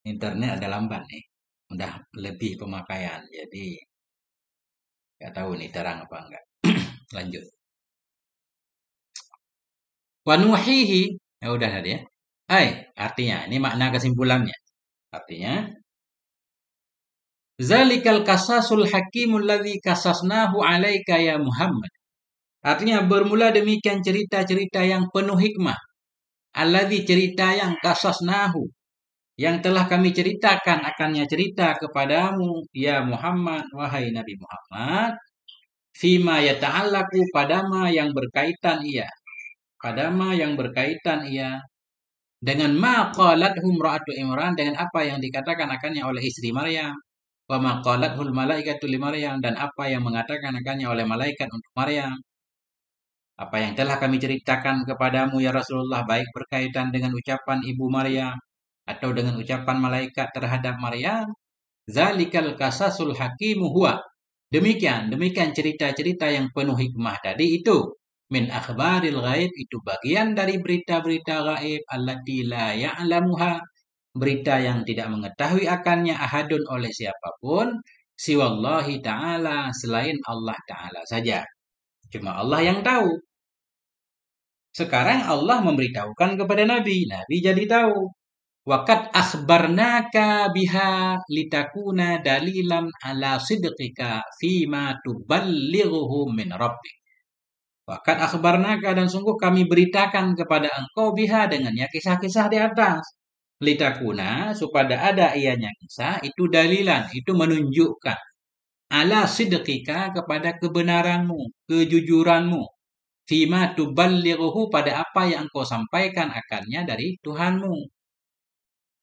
Internet ada lambat nih. Udah lebih pemakaian, jadi nggak tahu nih terang apa enggak. Lanjut. Wanuhihi, ya udah tadi ya. Artinya ini makna kesimpulannya. Artinya zalikal qasasul hakimul ladzi qasasnahu 'alaika ya Muhammad. Artinya bermula demikian cerita-cerita yang penuh hikmah. Alladzi, cerita yang qasasnahu, yang telah kami ceritakan akannya cerita kepadamu ya Muhammad, wahai Nabi Muhammad, fima yata'allaqu padama yang berkaitan ia. Padama yang berkaitan ia dengan ma qalathu imra'atu Imran, dengan apa yang dikatakan akannya oleh istri Maryam, wa ma qalathul malaikatu li Maryam, dan apa yang mengatakan akannya oleh malaikat untuk Maryam. Apa yang telah kami ceritakan kepadamu ya Rasulullah, baik berkaitan dengan ucapan ibu Maryam atau dengan ucapan malaikat terhadap Maryam, zalikal qasasul hakimu huwa. Demikian cerita-cerita yang penuh hikmah tadi itu. Min akhbaril ghaib, itu bagian dari berita-berita gaib, allati la ya'lamuha, berita yang tidak mengetahui akannya ahadun oleh siapapun, siwallahi ta'ala, selain Allah ta'ala saja. Cuma Allah yang tahu. Sekarang Allah memberitahukan kepada Nabi. Nabi jadi tahu. Waqad akhbarnaka biha litakuna dalilan ala sidqika fima tuballighuhu min rabbik. Waqad akhbarnaka, dan sungguh kami beritakan kepada engkau biha, dengannya kisah-kisah di atas. Litakuna, supaya ada ianya kisah, itu dalilan, itu menunjukkan. Ala sidqika, kepada kebenaranmu, kejujuranmu. Fima tuballighuhu, pada apa yang engkau sampaikan akannya dari Tuhanmu.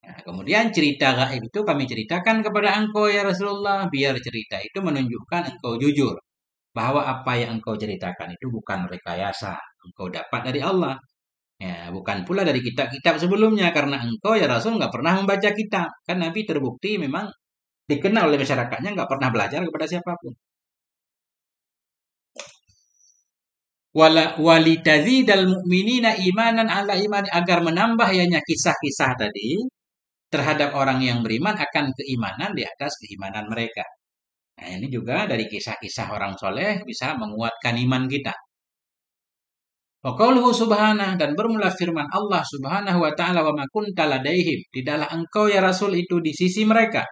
Nah, kemudian cerita gaib itu kami ceritakan kepada engkau ya Rasulullah, biar cerita itu menunjukkan engkau jujur. Bahwa apa yang engkau ceritakan itu bukan rekayasa. Engkau dapat dari Allah. Ya, bukan pula dari kitab-kitab sebelumnya. Karena engkau ya Rasul nggak pernah membaca kitab. Kan Nabi terbukti memang dikenal oleh masyarakatnya nggak pernah belajar kepada siapapun. Walitazidal mu'minina imanan ala iman, agar menambah ianya kisah-kisah tadi terhadap orang yang beriman akan keimanan di atas keimanan mereka. Nah, ini juga dari kisah-kisah orang soleh bisa menguatkan iman kita. Wa qauluhu subhanah, dan bermula firman Allah subhanahu wa ta'ala, wa ma kunta ladaihim, tidaklah engkau ya Rasul itu di sisi mereka.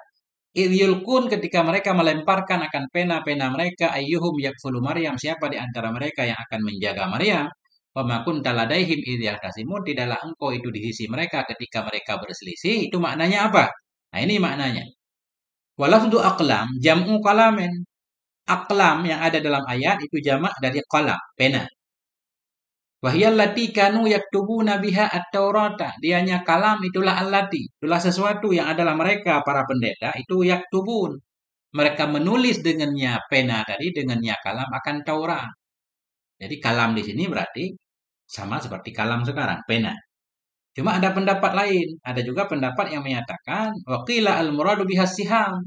Idh yulkun, ketika mereka melemparkan akan pena-pena mereka, ayyuhum yakfulu Maryam, siapa di antara mereka yang akan menjaga Maryam. Wa ma kunta ladaihim idh yahtasimun, tidaklah engkau itu di sisi mereka ketika mereka berselisih. Itu maknanya apa? Nah, ini maknanya. Walafdu aqlam jam'u qalamin. Aqlam yang ada dalam ayat itu jamak dari qalam, pena. Wahyallati kanu yaktubuna biha at-taurata. Dianya kalam itulah allati. Itulah sesuatu yang adalah mereka para pendeta itu yaktubun. Mereka menulis dengannya pena tadi, dengannya kalam akan Taurat. Jadi kalam di sini berarti sama seperti kalam sekarang, pena. Cuma ada pendapat lain. Ada juga pendapat yang menyatakan waqila al-muradu bihas siham.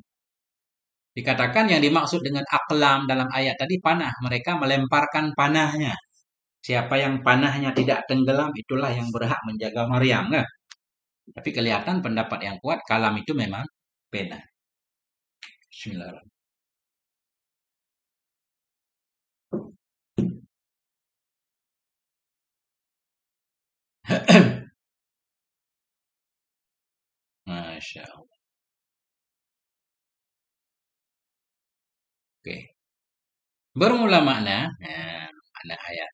Dikatakan yang dimaksud dengan aqlam dalam ayat tadi panah. Mereka melemparkan panahnya. Siapa yang panahnya tidak tenggelam, itulah yang berhak menjaga Maryam. Kan? Tapi kelihatan pendapat yang kuat, kalam itu memang pena. Bismillahirrahmanirrahim. Masya Allah. Oke. Bermula makna, makna ayat.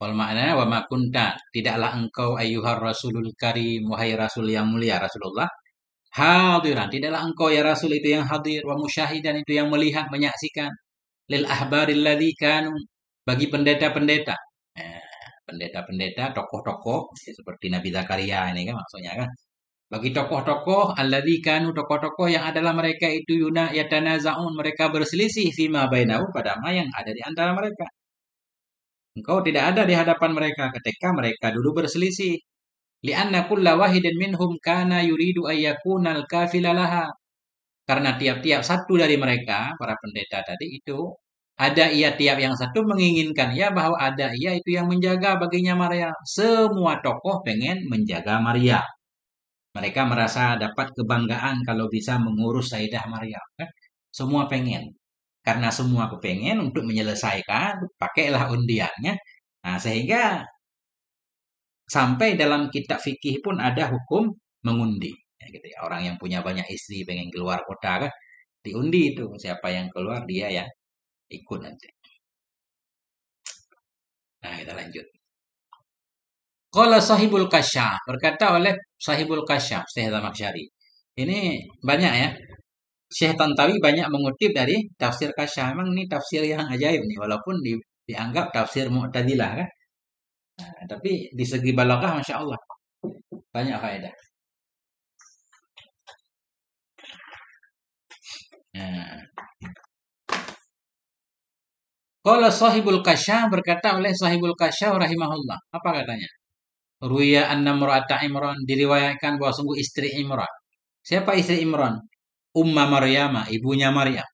Wal makna wa ma kunta, tidaklah engkau ayyuhar rasulul karim, wahai rasul yang mulia Rasulullah, hadiran, tidaklah engkau ya rasul itu yang hadir, wa musyahidan, itu yang melihat, menyaksikan, lil ahbaril ladzi kanu, bagi pendeta-pendeta. Pendeta-pendeta, tokoh-tokoh seperti Nabi Zakaria ini kan maksudnya kan. Bagi tokoh-tokoh alladzi kanu, tokoh-tokoh yang adalah mereka itu yatanazaun, mereka berselisih fima bainahum, pada ma yang ada di antara mereka. Engkau tidak ada di hadapan mereka ketika mereka dulu berselisih. Li'anna kulla wahidin minhum kana yuridu ayyakunal kafilalaha. Karena tiap-tiap satu dari mereka, para pendeta tadi itu, ada ia tiap yang satu menginginkan ia bahwa ada ia itu yang menjaga baginya Maria. Semua tokoh pengen menjaga Maria. Mereka merasa dapat kebanggaan kalau bisa mengurus Sayyidah Maria. Semua pengen. Karena semua kepengen untuk menyelesaikan, pakailah undiannya. Nah, sehingga sampai dalam kitab fikih pun ada hukum mengundi. Ya, gitu ya. Orang yang punya banyak istri pengen keluar kota kan, diundi itu. Siapa yang keluar dia yang ikut nanti. Nah, kita lanjut. Qala sahibul kasyaf, berkata oleh sahibul kasyaf, Syekh Zamakhsyari. Ini banyak ya. Syekh Tantawi banyak mengutip dari tafsir Kasyaf. Memang ini tafsir yang ajaib nih, walaupun dianggap tafsir Mu'tazilah kan. Nah, tapi di segi balaghah Masya Allah banyak faedah. Nah, kalau Sahibul Kasyaf berkata oleh Sahibul Kasyaf rahimahullah, apa katanya? Ruya anna murata Imran, diriwayatkan bahwa sungguh istri Imran. Siapa istri Imran? Umma Maryama, ibunya Maryam.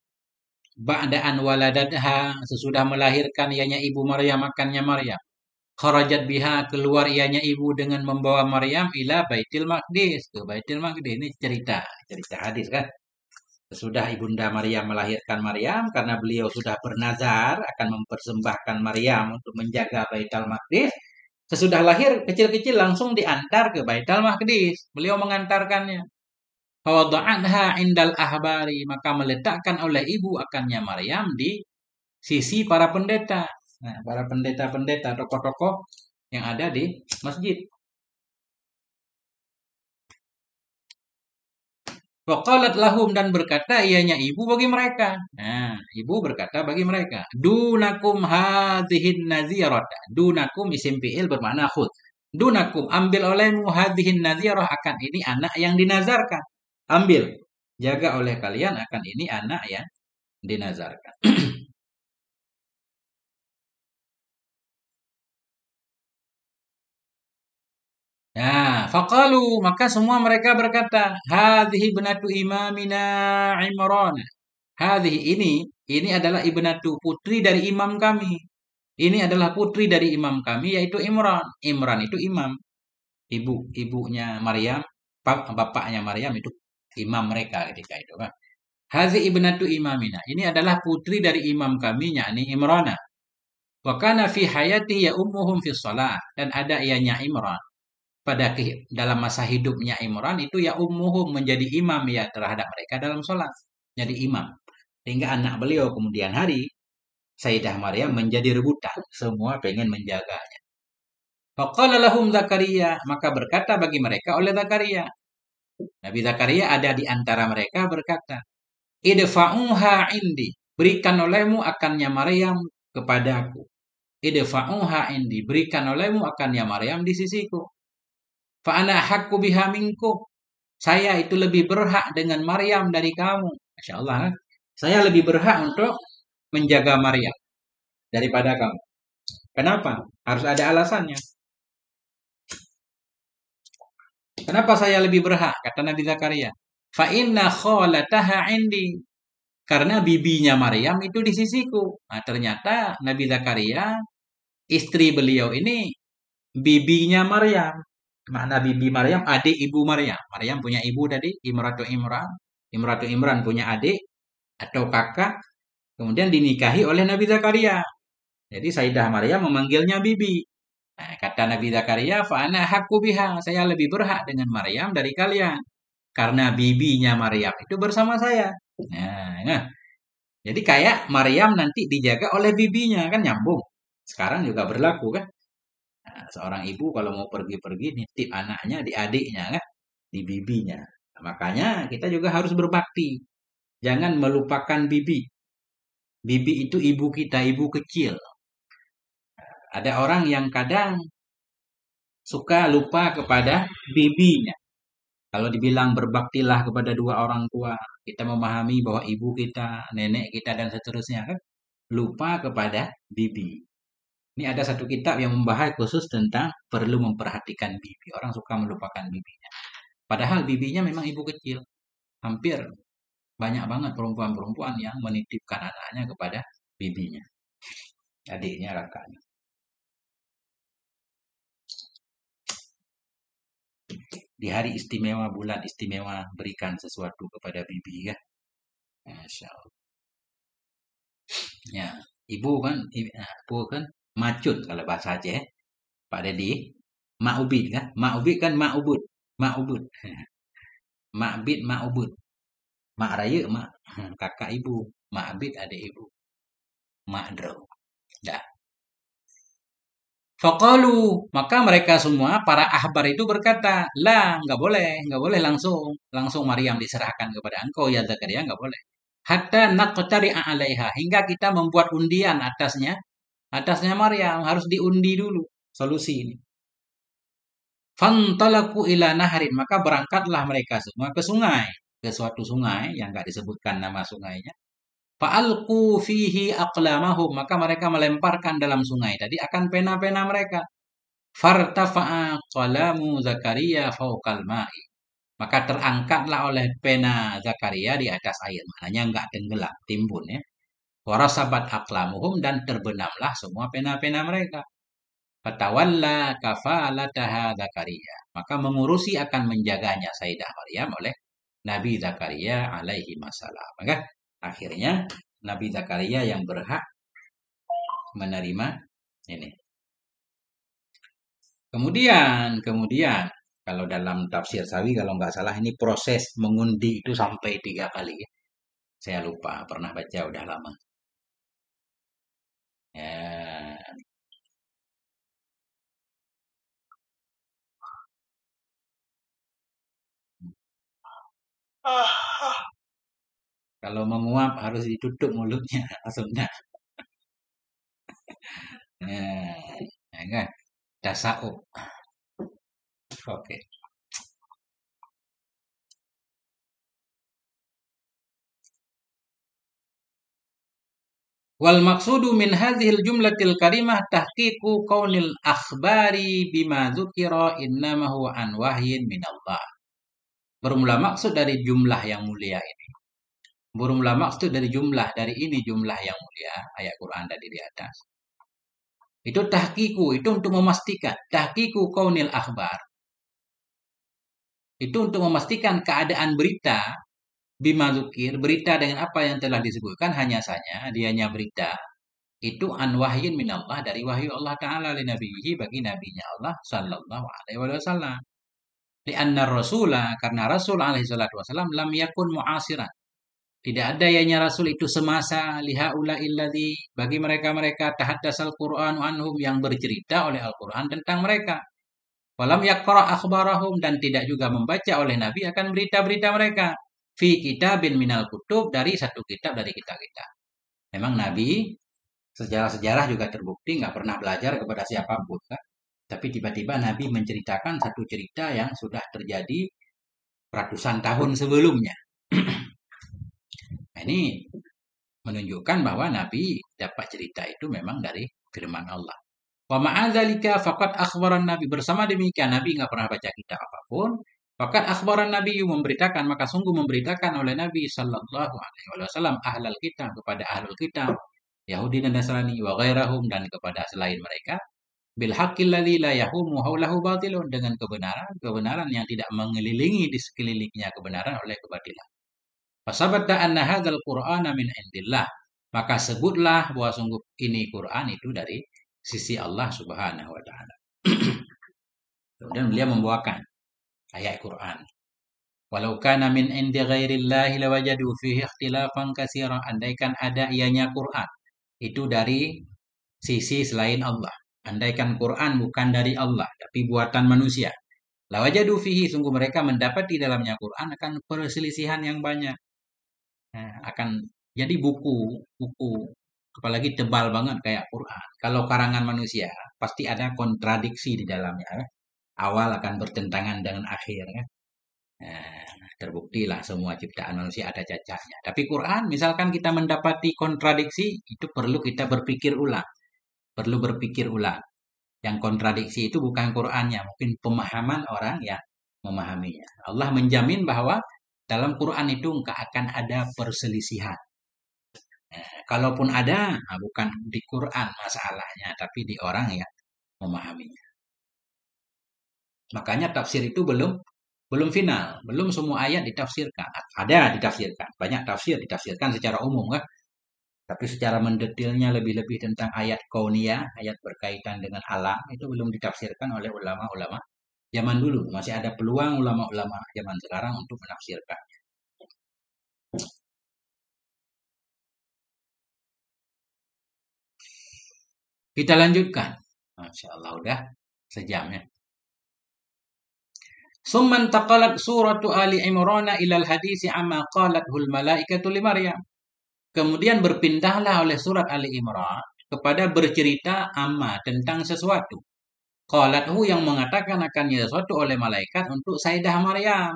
Ba'da an waladatha, sesudah melahirkan ianya ibu Maryam, makannya Maryam. Kharajat biha, keluar ianya ibu dengan membawa Maryam ila Baitul Maqdis. Ke Baitul Maqdis, ini cerita hadis kan. Sesudah ibunda Maryam melahirkan Maryam, karena beliau sudah bernazar akan mempersembahkan Maryam untuk menjaga Baitul Maqdis. Sesudah lahir, kecil-kecil langsung diantar ke Baitul Maqdis. Beliau mengantarkannya. Fawada'atha indal ahbari, maka meletakkan oleh ibu akannya Maryam di sisi para pendeta. Nah, para pendeta-pendeta, tokoh-tokoh yang ada di masjid. Waqalat lahum, dan berkata ianya ibu bagi mereka. Nah, ibu berkata bagi mereka, dunakum hadhihin nazirat. Dunakum isim fi'il bermakna khud. Dunakum, ambil olehmu hadhihin nazirah, akan ini anak yang dinazarkan. Ambil, jaga oleh kalian akan ini anak yang dinazarkan. Nah, faqalu, maka semua mereka berkata, hadhihi ibnatu imamina Imran. Hadhihi, ini adalah ibnatu, putri dari imam kami. Ini adalah putri dari imam kami, yaitu Imran. Imran itu imam. Ibunya Maryam, bapaknya Maryam itu imam mereka ketika itu kan. Hadhihi ibnatu imamina. Ini adalah putri dari imam kami, yakni Imrana. Wa kana fi hayati ya ummuhum fi shalah, dan ada ianya Imran pada dalam masa hidupnya Imran itu ya ummuhum, menjadi imam ya terhadap mereka dalam sholat, jadi imam. Sehingga anak beliau kemudian hari, Sayyidah Maryam, menjadi rebutan, semua pengen menjaganya. Faqala lahum Zakaria, maka berkata bagi mereka oleh Zakaria. Nabi Zakaria ada di antara mereka berkata, idfa'uha indi, berikan olehmu akannya Maryam kepadaku. Idfa'uha indi, berikan olehmu akannya Maryam di sisiku. Fa'ana haqqu biha minkum, saya itu lebih berhak dengan Maryam dari kamu. Masya Allah. Saya lebih berhak untuk menjaga Maryam daripada kamu. Kenapa? Harus ada alasannya. Kenapa saya lebih berhak? Kata Nabi Zakaria. Fa inna khalataha indi. Karena bibinya Maryam itu di sisiku. Nah, ternyata Nabi Zakaria, istri beliau ini bibinya Maryam. Makna bibi Maryam, adik ibu Maryam. Maryam punya ibu tadi, Imratu Imran. Imratu Imran punya adik atau kakak. Kemudian dinikahi oleh Nabi Zakaria. Jadi Sayyidah Maryam memanggilnya bibi. Nah, kata Nabi Zakaria, fa'ana haqqu biha, saya lebih berhak dengan Maryam dari kalian. Karena bibinya Maryam itu bersama saya. Nah, jadi kayak Maryam nanti dijaga oleh bibinya, kan nyambung. Sekarang juga berlaku kan. Nah, seorang ibu kalau mau pergi-pergi nitip anaknya di adiknya kan, di bibinya. Nah, makanya kita juga harus berbakti. Jangan melupakan bibi. Bibi itu ibu kita, ibu kecil. Ada orang yang kadang suka lupa kepada bibinya. Kalau dibilang berbaktilah kepada dua orang tua, kita memahami bahwa ibu kita, nenek kita, dan seterusnya kan, lupa kepada bibi. Ini ada satu kitab yang membahas khusus tentang perlu memperhatikan bibi. Orang suka melupakan bibinya. Padahal bibinya memang ibu kecil. Hampir banyak banget perempuan-perempuan yang menitipkan anaknya kepada bibinya. Adiknya, kakaknya. Di hari istimewa, bulan istimewa, berikan sesuatu kepada bibi kan. Masya Allah. Ya, ibu kan macut kalau bahasa Aceh. Pak Dedi, ma'ubid kan? Ma'ubid kan ma'ubud. Ma'ubud. Ma'bid, ma'ubud. Mak raya, mak kakak ibu. Ma'bid adik ibu. Ma'dro. Dah. Faqalu, maka mereka semua para ahbar itu berkata, lah, nggak boleh langsung Maryam diserahkan kepada engkau ya Zakaria, nggak boleh. Hatta naqtari'a 'alaiha, hingga kita membuat undian atasnya Maryam, harus diundi dulu solusi ini. Fantalaku ila nahrin, maka berangkatlah mereka semua ke sungai, ke suatu sungai yang nggak disebutkan nama sungainya. Fa'alqu fihi aqlamahum, maka mereka melemparkan dalam sungai tadi akan pena-pena mereka. Fartafa'a qalamu Zakaria fawqal ma'i. Maka terangkatlah oleh pena Zakaria di atas air. Maknanya enggak tenggelam, timbun ya. Warasabat aqlamuhum, dan terbenamlah semua pena-pena mereka. Fatawalla kafalataha Zakaria. Maka mengurusi akan menjaganya Sayyidah Maryam oleh Nabi Zakaria alaihi masalam. Maka akhirnya Nabi Zakaria yang berhak menerima ini. Kemudian, kalau dalam tafsir Sawi, kalau nggak salah ini proses mengundi itu sampai 3 kali. Ya. Saya lupa, pernah baca udah lama. Ya, kalau menguap harus ditutup mulutnya, maksudnya. Ya kan? Tasawuf. Oke. Wal maksudu min hadhil jumlatil karimah tahqiqu kaunil akhbari bima dzukira innama huwa an wahyin min Allah. Bermula maksud dari jumlah yang mulia ini. Bermula maksud dari jumlah dari ini jumlah yang mulia ayat Quran tadi di atas. Itu tahqiqu, itu untuk memastikan tahqiqu kaunil akhbar. Itu untuk memastikan keadaan berita bima dzukir, berita dengan apa yang telah disebutkan, hanya saja dianya berita itu an wahyin minallah, dari wahyu Allah Ta'ala li nabihi, bagi nabinya Allah sallallahu alaihi wasallam. Lianna rasula, karena Rasul alaihi salatu wasallam lam yakun muasiran. Tidak ada ianya Rasul itu semasa lihaula illadzi, bagi mereka-mereka tahaddasal Qur'an anhum, yang bercerita oleh Al-Qur'an tentang mereka. Walam yaqra akhbarahum, dan tidak juga membaca oleh Nabi akan berita-berita mereka. Fi kitabin minal kutub, dari satu kitab dari kitab-kitab. Memang Nabi sejarah-sejarah juga terbukti nggak pernah belajar kepada siapapun kan. Tapi tiba-tiba Nabi menceritakan satu cerita yang sudah terjadi ratusan tahun sebelumnya. Nah, ini menunjukkan bahwa Nabi dapat cerita itu memang dari firman Allah. Wa ma'adzalika faqad akhbaran Nabi, bersama demikian Nabi nggak pernah baca kitab apapun. Faqad akhbaran Nabi, memberitakan, maka sungguh memberitakan oleh Nabi sallallahu alaihi wasallam ahlal kitab, kepada ahlul kitab Yahudi dan Nasrani, wa ghairahum, dan kepada selain mereka, bil haqqil ladzi la yahumu haulahu batilun, dengan kebenaran yang tidak mengelilingi di sekelilingnya kebenaran oleh kebatilan. Fasabata anna hadzal qur'ana min indillah, maka sebutlah bahwa sungguh ini Quran itu dari sisi Allah Subhanahu wa taala. Kemudian beliau membawakan ayat Quran. Walau kana min indi ghairillahi lawajadu fihi ikhtilafan katsiran, andaikan ada ianya Quran itu dari sisi selain Allah. Andaikan Quran bukan dari Allah, tapi buatan manusia. Lawajadu fihi, sungguh mereka mendapat di dalamnya Quran akan perselisihan yang banyak. Nah, akan jadi buku, apalagi tebal banget kayak Quran. Kalau karangan manusia, pasti ada kontradiksi di dalamnya. Awal akan bertentangan dengan akhir. Nah, terbuktilah semua ciptaan manusia ada cacatnya. Tapi Quran, misalkan kita mendapati kontradiksi, itu perlu kita berpikir ulang. Perlu berpikir ulang. Yang kontradiksi itu bukan Qur'annya, mungkin pemahaman orang yang memahaminya. Allah menjamin bahwa dalam Quran itu nggak akan ada perselisihan. Kalaupun ada, nah bukan di Quran masalahnya, tapi di orang yang memahaminya. Makanya tafsir itu belum belum final, belum semua ayat ditafsirkan. Ada ditafsirkan, banyak tafsir ditafsirkan secara umum kan. Tapi secara mendetailnya lebih-lebih tentang ayat kauniyah, ayat berkaitan dengan alam, itu belum ditafsirkan oleh ulama-ulama zaman dulu. Masih ada peluang ulama-ulama zaman sekarang untuk menafsirkan. Kita lanjutkan. Masya Allah, udah sejam ya. Summan taqalat suratu Ali Imran ilal hadisi amma qalathul malaikatu li Maryam. Kemudian berpindahlah oleh surat Ali Imran kepada bercerita amma tentang sesuatu. Qalathu yang mengatakan akannya sesuatu oleh malaikat untuk Sayyidah Maryam.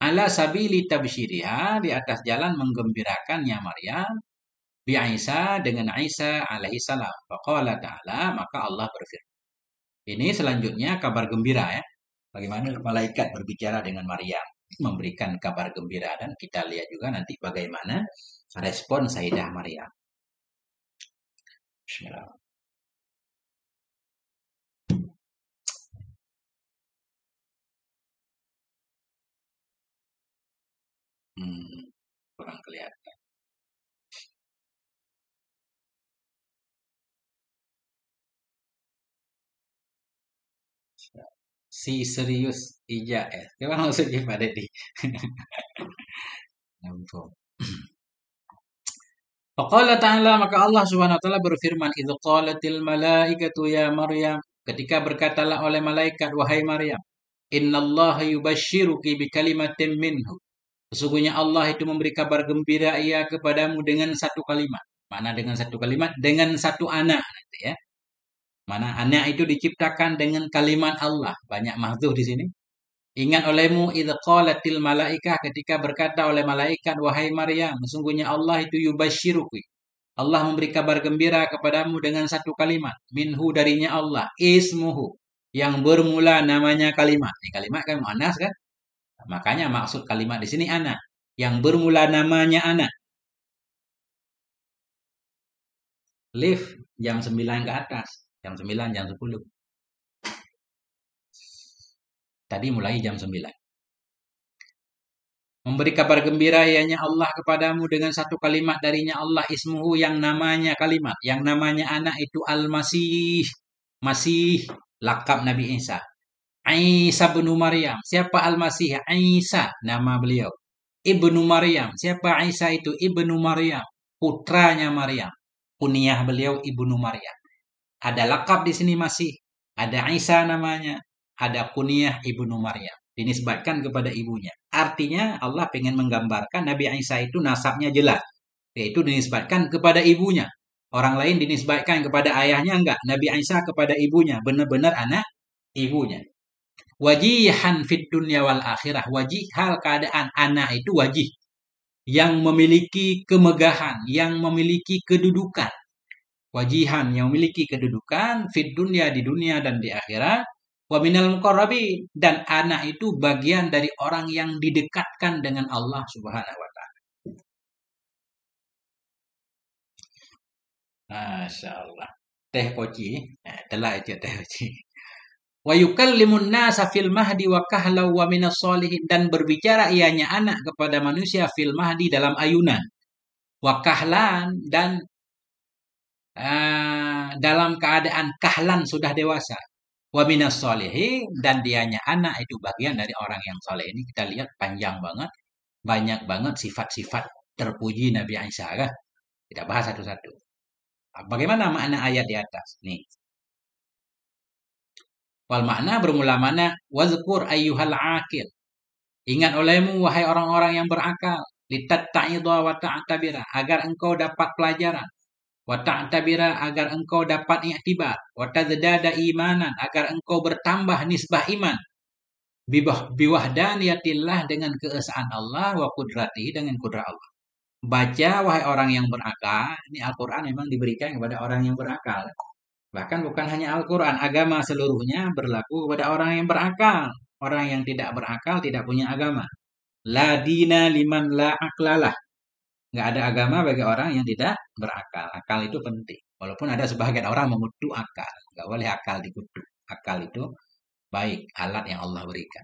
Ala sabili tabsyiriha, di atas jalan menggembirakannya Maryam bi Isa, dengan Isa alaihi salam. Faqala ta'ala, maka Allah berfirman. Ini selanjutnya kabar gembira ya. Bagaimana malaikat berbicara dengan Maryam, memberikan kabar gembira, dan kita lihat juga nanti bagaimana respon Sayyidah Maryam. Bismillah. Kurang kelihatan. Si serius ija es. Coba maksudnya Pak Deddy. Faqala ta'ala, maka Allah Subhanahu wa taala berfirman, "Idz qalatil malaikatu ya Maryam," ketika berkatalah oleh malaikat, wahai Maryam, "Innallaha yubashshiruki bi kalimatin minhu." Sesungguhnya Allah itu memberi kabar gembira ia kepadamu dengan satu kalimat. Mana dengan satu kalimat? Dengan satu anak nanti ya. Mana anak itu diciptakan dengan kalimat Allah. Banyak mahdzuf di sini. Ingat olehmu idz qalatil malaikah, ketika berkata oleh malaikat, wahai Maryam, sesungguhnya Allah itu yubashshiruki. Allah memberi kabar gembira kepadamu dengan satu kalimat. Minhu, darinya Allah. Ismuhu, yang bermula namanya kalimat. Ini kalimat kan muannas kan? Makanya maksud kalimat di sini anak. Yang bermula namanya anak. Lift jam 9 ke atas. Jam 9, jam 10. Tadi mulai jam 9. Memberi kabar gembira ianya Allah kepadamu dengan satu kalimat darinya Allah, ismuhu, yang namanya kalimat. Yang namanya anak itu Al-Masih. Masih, lakab Nabi Isa. Isa bin Maryam. Siapa Al-Masih? Isa, nama beliau. Ibnu Maryam. Siapa Isa itu? Ibnu Maryam. Putranya Maryam. Kunyah beliau Ibnu Maryam. Ada lakab di sini masih. Ada Isa namanya. Ada kunyah Ibnu Maryam. Dinisbatkan kepada ibunya. Artinya Allah pengen menggambarkan Nabi Isa itu nasabnya jelas. Yaitu dinisbatkan kepada ibunya. Orang lain dinisbatkan kepada ayahnya, enggak. Nabi Isa kepada ibunya. Benar-benar anak ibunya. Wajihan fid dunya wal akhirah. Wajih, hal keadaan anak itu wajih. Yang memiliki kemegahan. Yang memiliki kedudukan. Wajihan, yang memiliki kedudukan. Fid dunya, di dunia dan di akhirat. Wa minal muqarrabin, dan anak itu bagian dari orang yang didekatkan dengan Allah Subhanahu wa taala. Masya Allah. Teh poci, telah itu teh poci. Wa yukallimun nasa fil mahdi wa kahlau wa minas solihin, dan berbicara ianya anak kepada manusia fil mahdi, dalam ayunan. Wa kahlan, dan dalam keadaan kahlan, sudah dewasa. Wa minas solihin, dan dianya anak itu bagian dari orang yang soleh. Ini kita lihat panjang banget, banyak banget sifat-sifat terpuji Nabi Isa kan. Kita bahas satu-satu. Bagaimana makna ayat di atas? Nih. Wal makna, bermula mana, wazkur ayyuhal aqil. Ingat olehmu wahai orang-orang yang berakal, litatta'idha wa ta'tabira, agar engkau dapat pelajaran. Wa ta'tabira, agar engkau dapat i'tibar. Wa tazdada imanan, agar engkau bertambah nisbah iman. Biwahdaniyatillah, dengan keesaan Allah, wa qudratihi, dengan kudrat Allah. Baca wahai orang yang berakal. Ini Al-Quran memang diberikan kepada orang yang berakal. Bahkan bukan hanya Al-Quran, agama seluruhnya berlaku kepada orang yang berakal. Orang yang tidak berakal tidak punya agama. La dina liman la aklalah. Nggak ada agama bagi orang yang tidak berakal. Akal itu penting. Walaupun ada sebagian orang mengutuk akal. Nggak boleh akal dikutuk. Akal itu baik, alat yang Allah berikan.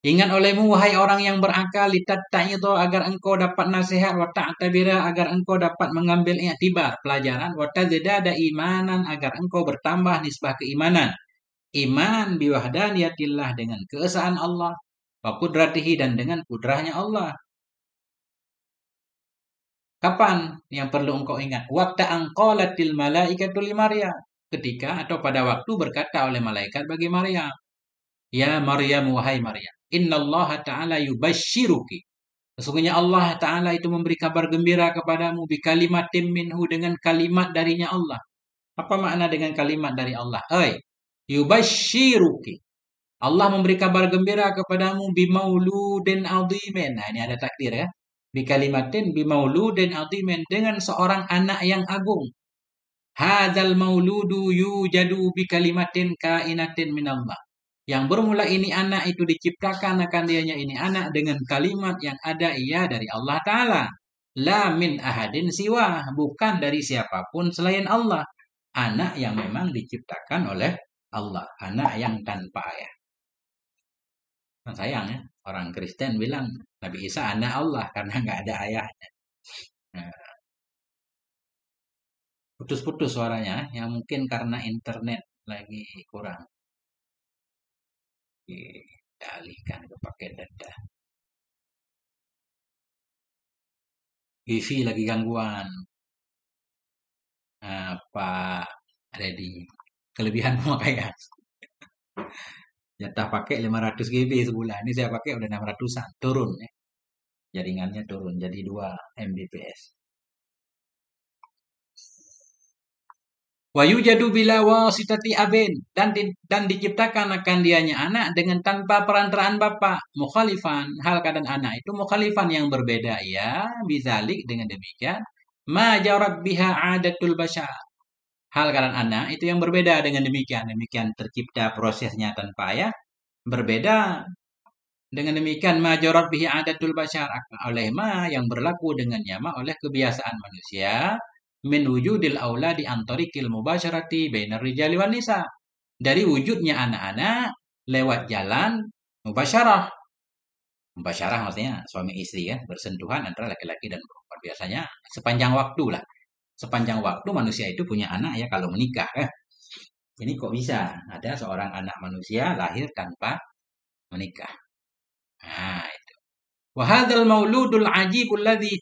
Ingat olehmu wahai orang yang berakal, litatta'idha, agar engkau dapat nasihat, wa ta'tabira, agar engkau dapat mengambil i'tibar, pelajaran, wa tazdada imanan, agar engkau bertambah nisbah keimanan. Iman biwahdaniyatillah, dengan keesaan Allah, wa qudratihi, dan dengan kudrahnya Allah. Kapan yang perlu engkau ingat? Waqta anqalatil malaikatu li Maryam. ketika atau pada waktu berkata oleh malaikat bagi Maryam, "Ya Maryam, wahai Maryam, innallaha ta'ala yubashshiruki." Sesungguhnya Allah Ta'ala itu memberi kabar gembira kepadamu bi kalimatin minhu, dengan kalimat darinya Allah. Apa makna dengan kalimat dari Allah? Yubashshiruki. Allah memberi kabar gembira kepadamu bi mauludin azimin. Nah, ini ada takdir ya. Bi kalimatin bi mauludin azimin, dengan seorang anak yang agung. Hadzal mauludu yujadu bi kalimatin kainatin minallah. Yang bermula ini anak itu diciptakan akan dianya ini anak dengan kalimat yang ada ia dari Allah Ta'ala. La min ahadin siwa, bukan dari siapapun selain Allah. Anak yang memang diciptakan oleh Allah. Anak yang tanpa ayah. Sayang ya, orang Kristen bilang Nabi Isa anak Allah karena nggak ada ayahnya. Nah, putus-putus suaranya, yang mungkin karena internet lagi kurang. Dialihkan ke pakai data. Wifi lagi gangguan. Pak Reddy, kelebihan pemakaian. Jatah pakai 500 GB sebulan. Ini saya pakai udah 600-an. Turun ya. Jaringannya turun jadi 2 Mbps. Wa yujadu bila wasitati abin, dan diciptakan akan dianya anak dengan tanpa perantaraan bapak. Mukhalifan, hal keadaan anak itu mukhalifan yang berbeda ya, bizalik dengan demikian. Ma jarat biha adatul bashar. Hal keadaan anak itu yang berbeda dengan demikian. Demikian tercipta prosesnya tanpa ayah. Berbeda dengan demikian majorat bihi adatul bashar, oleh ma yang berlaku dengannya ma oleh kebiasaan manusia, min wujudil auladi antarikil mubasyarati bainar rijali wan nisa, dari wujudnya anak-anak lewat jalan mubasyarah. Mubasyarah maksudnya suami istri ya, bersentuhan antara laki-laki dan perempuan. Biasanya sepanjang waktu lah. Sepanjang waktu manusia itu punya anak ya kalau menikah ya. Ini kok bisa ada seorang anak manusia lahir tanpa menikah? Nah, itu. Wa hadzal mauludul ajibul ladzi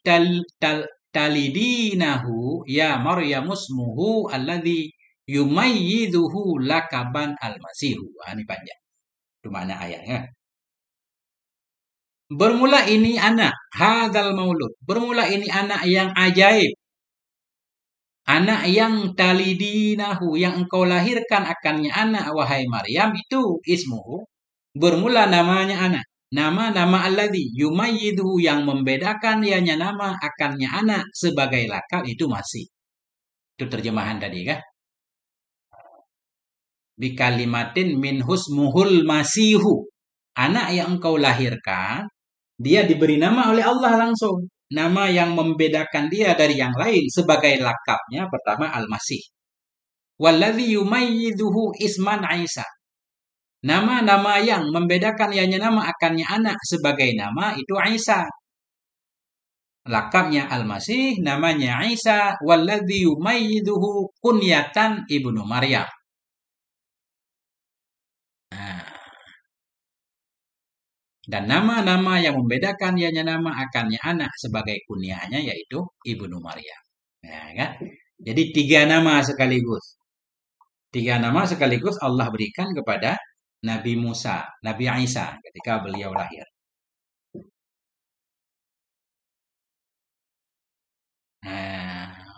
talidinahu ya Maryam ismuhu alladzi yumayyizuhu lakaban al-masihu. Ini panjang. Itu makna ayatnya. Bermula ini anak, hadzal maulud. Bermula ini anak yang ajaib. Anak yang talidinahu, yang engkau lahirkan akannya anak, wahai Maryam, itu ismuhu. Bermula namanya anak. Nama-nama alladzi yumayyiduhu, yang membedakan ianya nama akannya anak sebagai lakab itu masih. Itu terjemahan tadi kan? Bi kalimatin min husmuhul masihu. Anak yang engkau lahirkan, dia diberi nama oleh Allah langsung. Nama yang membedakan dia dari yang lain sebagai lakabnya pertama Al-Masih. Walladzi yumayyiduhu isman Isa. Nama-nama yang membedakan ianya nama akannya anak sebagai nama itu Isa. Lakabnya Al-Masih, namanya Isa. Walladzi yumayyiduhu kunyatan ibnu Maryam. Dan nama-nama yang membedakan ianya nama akannya anak sebagai kunyahnya yaitu ibnu Maryam. Nah, kan? Jadi 3 nama sekaligus. 3 nama sekaligus Allah berikan kepada Nabi Musa, Nabi Isa ketika beliau lahir.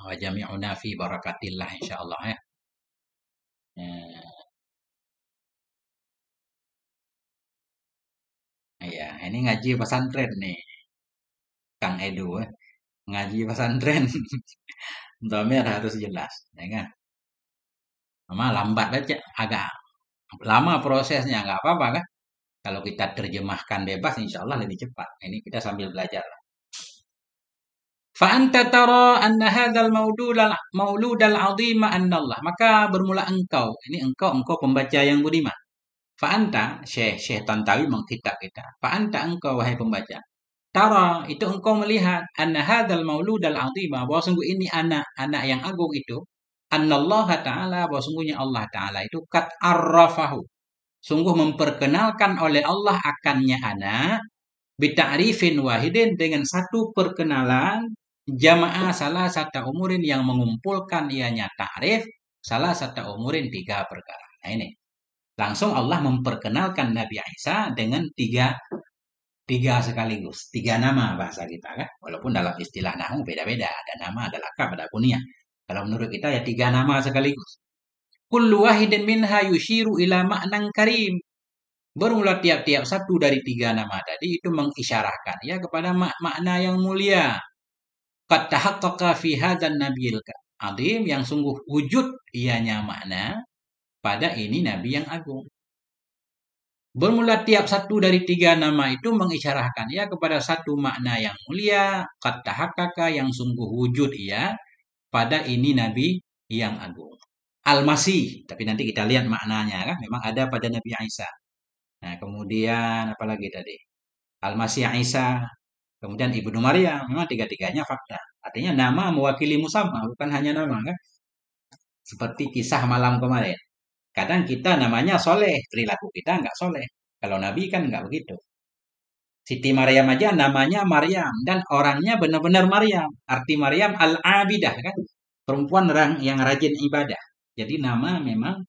Wa jami'una fi barakatillah insyaallah ya. Iya, ini ngaji pesantren nih. Kang Edu ya. Ngaji pesantren. Dhamir harus jelas, ya kan? Memang lambat aja, agak lama prosesnya, nggak apa-apa kan? Kalau kita terjemahkan bebas, insya Allah lebih cepat. Ini kita sambil belajar. Fa'anta tara anna hadzal mauludal azima annallah. Maka bermula engkau. Ini engkau pembaca yang budiman. Fa'anta, Syekh Tantawi mengkitab kita. Fa'anta engkau, wahai pembaca. Tara, itu engkau melihat. Anna hadzal mauludal azima. Bahwa sungguh ini anak yang agung itu. Annallaha ta'ala, bahwa sungguhnya Allah ta'ala itu kat arrafahu. Sungguh memperkenalkan oleh Allah akannya anak. Bita'rifin wahidin, dengan satu perkenalan. Jamaah salah satu umurin yang mengumpulkan ianya ta'rif salah satu umurin 3 perkara. Nah ini. Langsung Allah memperkenalkan Nabi Isa dengan tiga sekaligus. 3 nama bahasa kita kan. Walaupun dalam istilah nahu beda-beda. Ada nama, ada lakab, ada kunyah. Kalau menurut kita ya 3 nama sekaligus. Kullu wahidin minha yushiru ila ma'nan karim. Bermula tiap-tiap satu dari 3 nama tadi itu mengisyarahkan ya kepada makna yang mulia. Qad tahaqqaqa fi hadzal nabiyil azim, yang sungguh wujud ianya makna pada ini nabi yang agung. Bermula tiap satu dari 3 nama itu mengisyarahkan ya kepada satu makna yang mulia. Qad tahaqqaqa, yang sungguh wujud ia pada ini nabi yang agung. Al-Masih, tapi nanti kita lihat maknanya kan, memang ada pada Nabi Isa. Nah, kemudian apalagi tadi? Al-Masih Isa, kemudian Ibnu Maryam, memang 3-tiganya fakta. Artinya nama mewakili musamma, bukan hanya nama kan. Seperti kisah malam kemarin. Kadang kita namanya soleh, perilaku kita nggak soleh. Kalau Nabi kan nggak begitu. Siti Maryam aja namanya Maryam dan orangnya benar-benar Maryam. Arti Maryam al-abidah kan, perempuan yang rajin ibadah. Jadi nama memang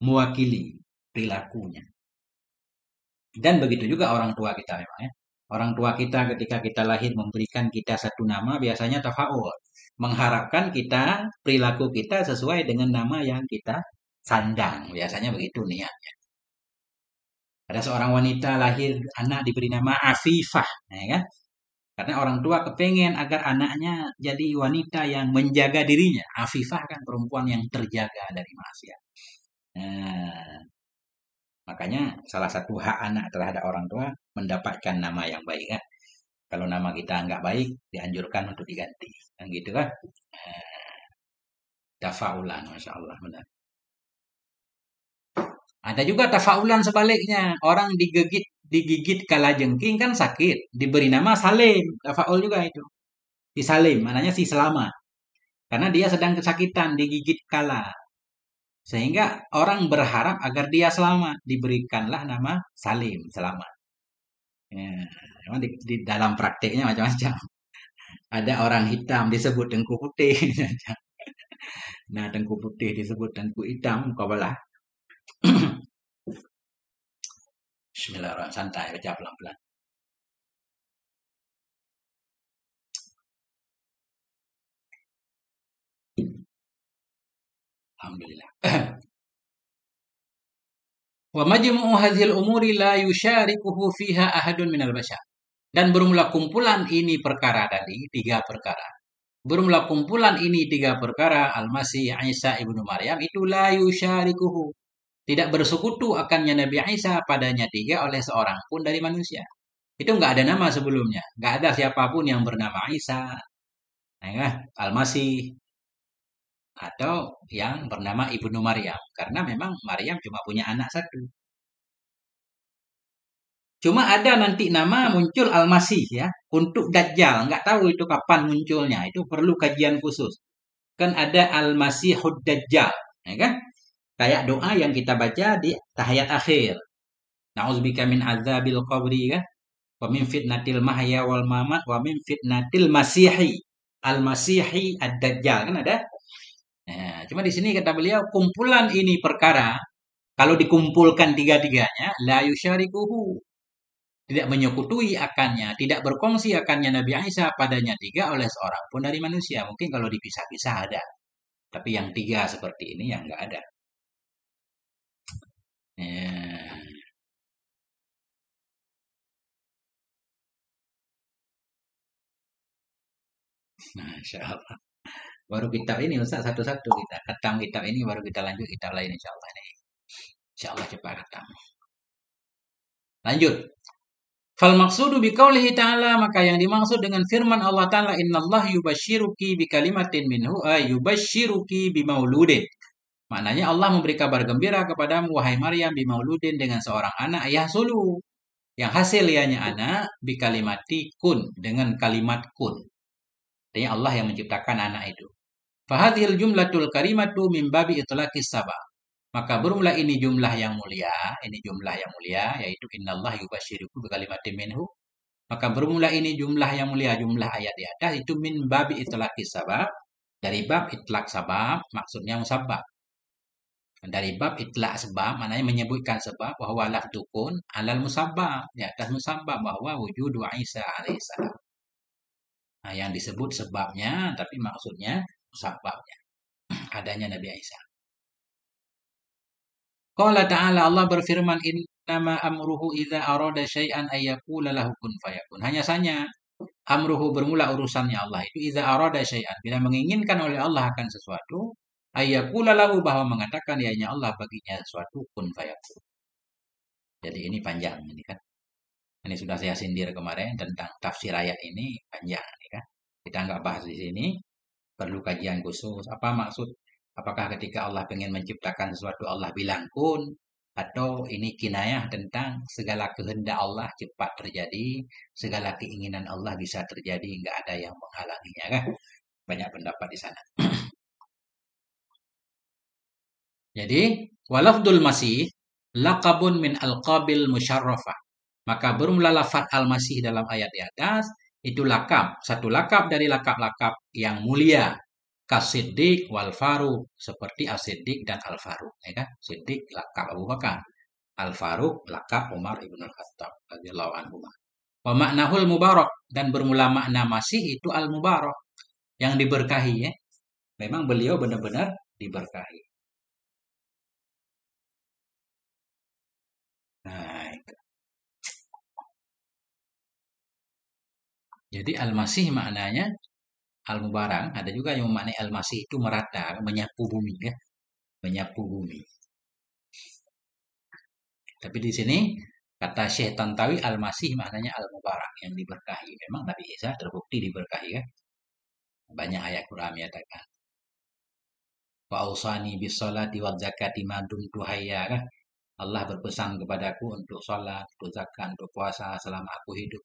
mewakili perilakunya. Dan begitu juga orang tua kita memang ya. Orang tua kita ketika kita lahir memberikan kita satu nama biasanya tafaul. Mengharapkan kita, perilaku kita sesuai dengan nama yang kita sandang. Biasanya begitu niatnya. Ada seorang wanita lahir, anak diberi nama Afifah. Ya kan? Karena orang tua kepengen agar anaknya jadi wanita yang menjaga dirinya. Afifah kan perempuan yang terjaga dari maksiat. Nah, makanya salah satu hak anak terhadap orang tua mendapatkan nama yang baik kan. Kalau nama kita nggak baik, dianjurkan untuk diganti. Kan gitu kan. Tafaulan, Masya Allah. Benar. Ada juga tafaulan sebaliknya. Orang digigit kalajengking kan sakit. Diberi nama Salim. Tafaul juga itu. Si Salim, maknanya si selamat. Karena dia sedang kesakitan, digigit kala. Sehingga orang berharap agar dia selamat. Diberikanlah nama Salim, selamat. Ya, memang di dalam prakteknya macam-macam. Ada orang hitam disebut dengku putih. Nah, dengku putih disebut dengku hitam, kau belah. Bismillahirrahmanirrahim. Santai, baca pelan-pelan. Alhamdulillah. Wa majmu'u hadhil umuri la yusyarikuhu fiha ahadun minal bashar. Dan bermula kumpulan ini perkara tadi, 3 perkara. Bermula kumpulan ini 3 perkara, Al-Masih Isa ibnu Maryam, itu la yusyarikuhu. Tidak bersekutu akannya Nabi Isa padanya 3 oleh seorang pun dari manusia. Itu nggak ada nama sebelumnya. Nggak ada siapapun yang bernama Isa, ya, Al-Masih, atau yang bernama Ibnu Maryam. Karena memang Maryam cuma punya anak satu. Cuma ada nanti nama muncul Al-Masih ya. Untuk Dajjal. Nggak tahu itu kapan munculnya. Itu perlu kajian khusus. Kan ada Al-Masihud Dajjal. Ya kan? Kayak doa yang kita baca di tahiyat akhir. Na'udzubika min azabil qabri kan. Wa min fitnatil mahya wal mamat. Wa min fitnatil masihi. Al-Masihi ad-Dajjal. Kan ada? Nah, cuma di sini kata beliau, kumpulan ini perkara, kalau dikumpulkan 3-tiganya, la yusyarikuhu. Tidak menyekutui akannya, tidak berkongsi akannya Nabi Isa padanya 3 oleh seorang pun dari manusia. Mungkin kalau dipisah-pisah ada. Tapi yang 3 seperti ini yang nggak ada. Ya. Masya Allah. Baru kitab ini Ustaz satu-satu kita. Khatam kitab ini baru kita lanjut kitab lain insya Allah nih. Insya Allah cepat khatam. Lanjut. Fal maksudu biqaulihi ta'ala, maka yang dimaksud dengan firman Allah Ta'ala, innallaha yubashshiruki bikalimatin minhu, yubashshiruki bimauludin. Maknanya Allah memberi kabar gembira kepadamu wahai Maryam bimauludin dengan seorang anak yahsulu, yang hasil ianya anak bikalimati kun, dengan kalimat kun. Artinya Allah yang menciptakan anak itu. Fahadhil jumlatul karimatu min babi itlaqis sabab. Maka bermula ini jumlah yang mulia, yaitu innallaha yubashshirukum bikalimatin minhu. Maka bermula ini jumlah yang mulia, jumlah ayat di atas itu min babi itlaqis sabab, dari bab itlaq sabab, maksudnya musabbab. Dari bab itlak sebab, maknanya menyebutkan sebab bahwa lafdukun alal musabbab, di atas musabbab bahwa wujudu Isa alaihissalam. Nah, yang disebut sebabnya, tapi maksudnya musabbabnya, adanya Nabi Isa. Qala ta'ala, Allah berfirman, innama amruhu idza arada syai'an ayyaqula lahu kun fayakun. Hanya saja amruhu bermula urusannya Allah itu idza arada syai'an, bila menginginkan oleh Allah akan sesuatu, ayyaqula lahu, bahwa mengatakan ianya Allah baginya sesuatu kun fayakun. Jadi ini panjang ini kan. Ini sudah saya sindir kemarin tentang tafsir ayat ini, panjang ini kan. Kita nggak bahas di sini, perlu kajian khusus. Apa maksud? Apakah ketika Allah ingin menciptakan sesuatu Allah bilang kun, atau ini kinayah tentang segala kehendak Allah cepat terjadi, segala keinginan Allah bisa terjadi, nggak ada yang menghalanginya kan? Banyak pendapat di sana. Jadi, walafdul masih laqabun min alqabil musyarrafah. Maka bermula lafaz al-masih dalam ayat di atas itu lakab, satu lakab dari lakab-lakab yang mulia. Kasiddiq wal Faruq, seperti As-Siddiq dan Al-Faruq, ya kan? Siddiq lakab Abu Bakar, Al-Faruq lakab Umar ibn Al-Khattab radhiyallahu anhu. Wa maknahul mubarak, dan bermula makna masih itu al-mubarak, yang diberkahi ya. Memang beliau benar-benar diberkahi. Nah, itu. Jadi al-masih maknanya al-mubarak, ada juga yang memaknai al-masih itu merata, menyapu bumi ya, menyapu bumi. Tapi di sini kata Syekh Tantawi al-masih maknanya al-mubarak, yang diberkahi. Memang Nabi Isa terbukti diberkahi kan? Banyak ayat Quran menyatakan. Wa ausani bis salati wal zakati ma dumtu hayya kan? Allah berpesan kepadaku untuk salat, untuk zakat, untuk puasa selama aku hidup.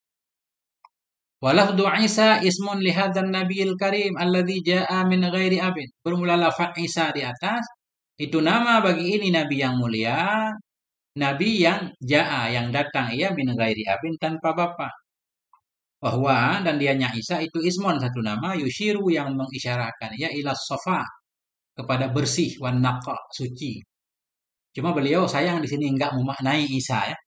Walafdu Isa ismun li hadzal nabiyil karim alladzi jaa min ghairi abin. Bermula lafaz Isa di atas itu nama bagi ini nabi yang mulia, nabi yang jaa, yang datang ia min ghairi abin, tanpa bapa. Bahwa dan dianya Isa itu ismun, satu nama, yushiru, yang mengisyaratkan ya ila safa, kepada bersih, wan naqa, suci. Cuma beliau sayang di sini enggak memaknai Isa ya.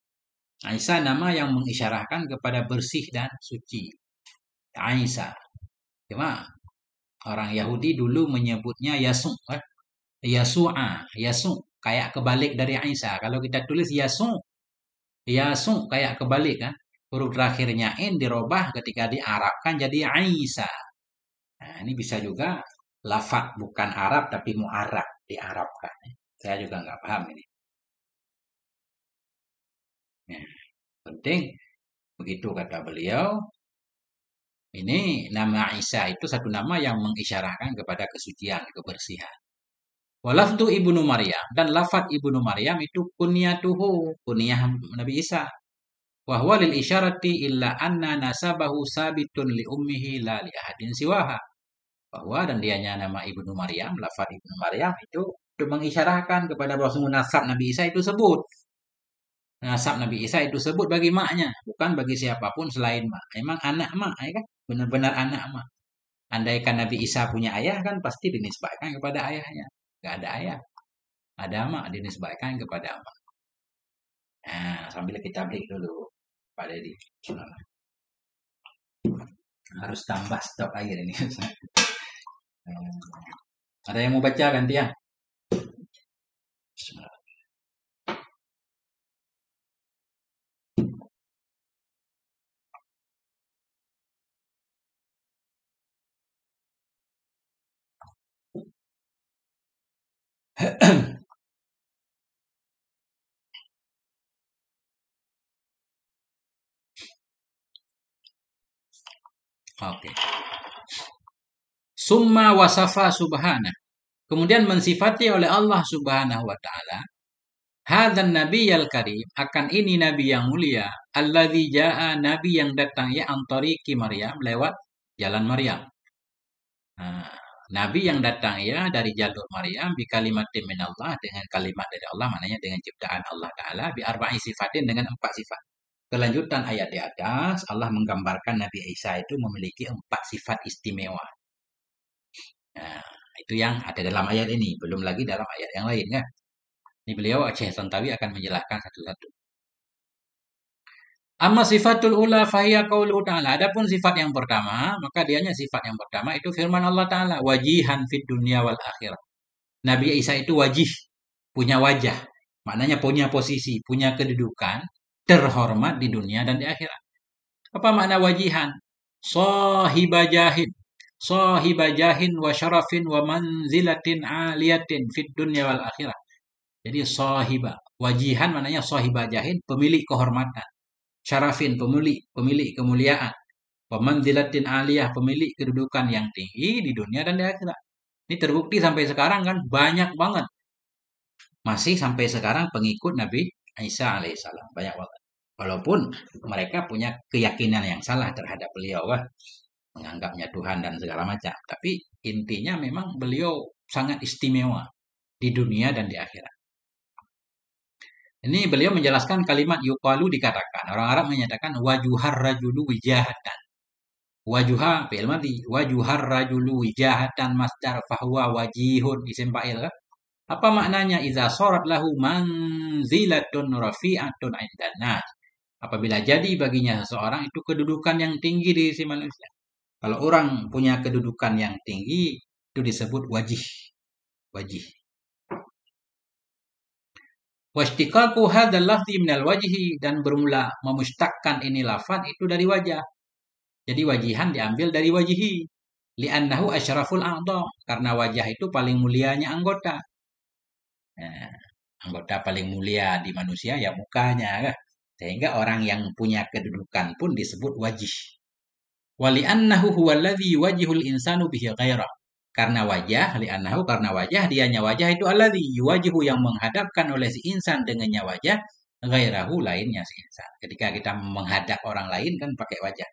Isa nama yang mengisyaratkan kepada bersih dan suci. Isa. Cuma orang Yahudi dulu menyebutnya Yasu kan? Yasu'a, Yasu, kayak kebalik dari Isa. Kalau kita tulis Yasu, Yasu kayak kebalik kan? Huruf terakhirnya in dirubah ketika diarabkan jadi Isa. Nah, ini bisa juga lafaz bukan Arab tapi mu'arab, diarabkan. Saya juga nggak paham ini. Nah, penting begitu kata beliau. Ini nama Isa itu satu nama yang mengisyaratkan kepada kesucian, kebersihan. Walafdu ibnu Maryam, dan lafaz ibnu Maryam itu kunyatuhu, kunyah Nabi Isa. Wahwa lil isyarati illa anna nasabahu sabitun li ummihi la li ahadin siwaha. Bahwa dan dianya nama ibnu Maryam, lafaz ibnu Maryam itu mengisyaratkan kepada bahwa nasab Nabi Isa itu sebut. Nasab Nabi Isa itu sebut bagi maknya, bukan bagi siapapun selain mak. Memang anak mak, ya kan? Benar-benar anak mak. Andaikan Nabi Isa punya ayah kan pasti dinisbahkan kepada ayahnya. Gak ada ayah, ada mak, dinisbahkan kepada mak. Nah, sambil kita break dulu, Pak Deddy. Harus tambah stok air ini. Ada yang mau baca gantian? Oke. Summa wasafa subhana. Kemudian mensifati oleh Allah Subhanahu wa taala hadzan nabiyyal karim, akan ini nabi yang mulia, alladzi jaa, nabi yang datang ya antariki Maryam, lewat jalan Maryam. Nah, nabi yang datang ya dari jalur Maryam bi kalimatin min Allah, dengan kalimat dari Allah, maknanya dengan ciptaan Allah taala, bi arba'i sifatin, dengan 4 sifat. Kelanjutan ayat di atas Allah menggambarkan Nabi Isa itu memiliki 4 sifat istimewa. Nah, itu yang ada dalam ayat ini, belum lagi dalam ayat yang lain kan. Ini beliau Syekh Tantawi akan menjelaskan satu-satu. Amma sifatul ula fahiya qauluhu ta'ala. Adapun sifat yang pertama, maka dianya sifat yang pertama itu firman Allah Ta'ala, wajihan fid dunya wal akhirah. Nabi Isa itu wajih, punya wajah. Maknanya punya posisi, punya kedudukan, terhormat di dunia dan di akhirat. Apa makna wajihan? Sahibajahin. Sahibajahin wa syarafin wa manzilatin aliyatin fid dunya wal akhirah. Jadi sahiba. Wajihan maknanya sahibajahin, pemilik kehormatan. Syarafin, pemilik kemuliaan. Pemanzilatin aliyah, pemilik kedudukan yang tinggi di dunia dan di akhirat. Ini terbukti sampai sekarang kan banyak banget. Masih sampai sekarang pengikut Nabi Isa alaihissalam. Banyak banget. Walaupun mereka punya keyakinan yang salah terhadap beliau. Menganggapnya Tuhan dan segala macam. Tapi intinya memang beliau sangat istimewa di dunia dan di akhirat. Ini beliau menjelaskan kalimat yuqalu dikatakan. Orang Arab menyatakan wajuhar rajulu wijahatan. Wajuha fi'il madhi. Wajuhar rajulu wijahatan masdar fahuwa wajihun isim fa'il. Apa maknanya? Iza sorat lahu manzilatun rafi'atun indan nas. Apabila jadi baginya seseorang itu kedudukan yang tinggi di sisi manusia. Kalau orang punya kedudukan yang tinggi itu disebut wajih. Wajih. Wastiqaqu hadzal lafzi minal wajhi, dan bermula memustakkan ini lafaz itu dari wajah. Jadi wajihan diambil dari wajihi. Li'annahu asyraful a'dha, karena wajah itu paling mulianya anggota. Nah, anggota paling mulia di manusia ya mukanya kan. Sehingga orang yang punya kedudukan pun disebut wajih. Wali'annahu huwallazi yuwajjihul insanu bihi ghairah. Karena wajah, li'annahu karena wajah, dianya wajah itu alladzi yuwajjihu, yang menghadapkan oleh si insan dengannya wajah, ghairahu lainnya si insan. Ketika kita menghadap orang lain kan pakai wajah.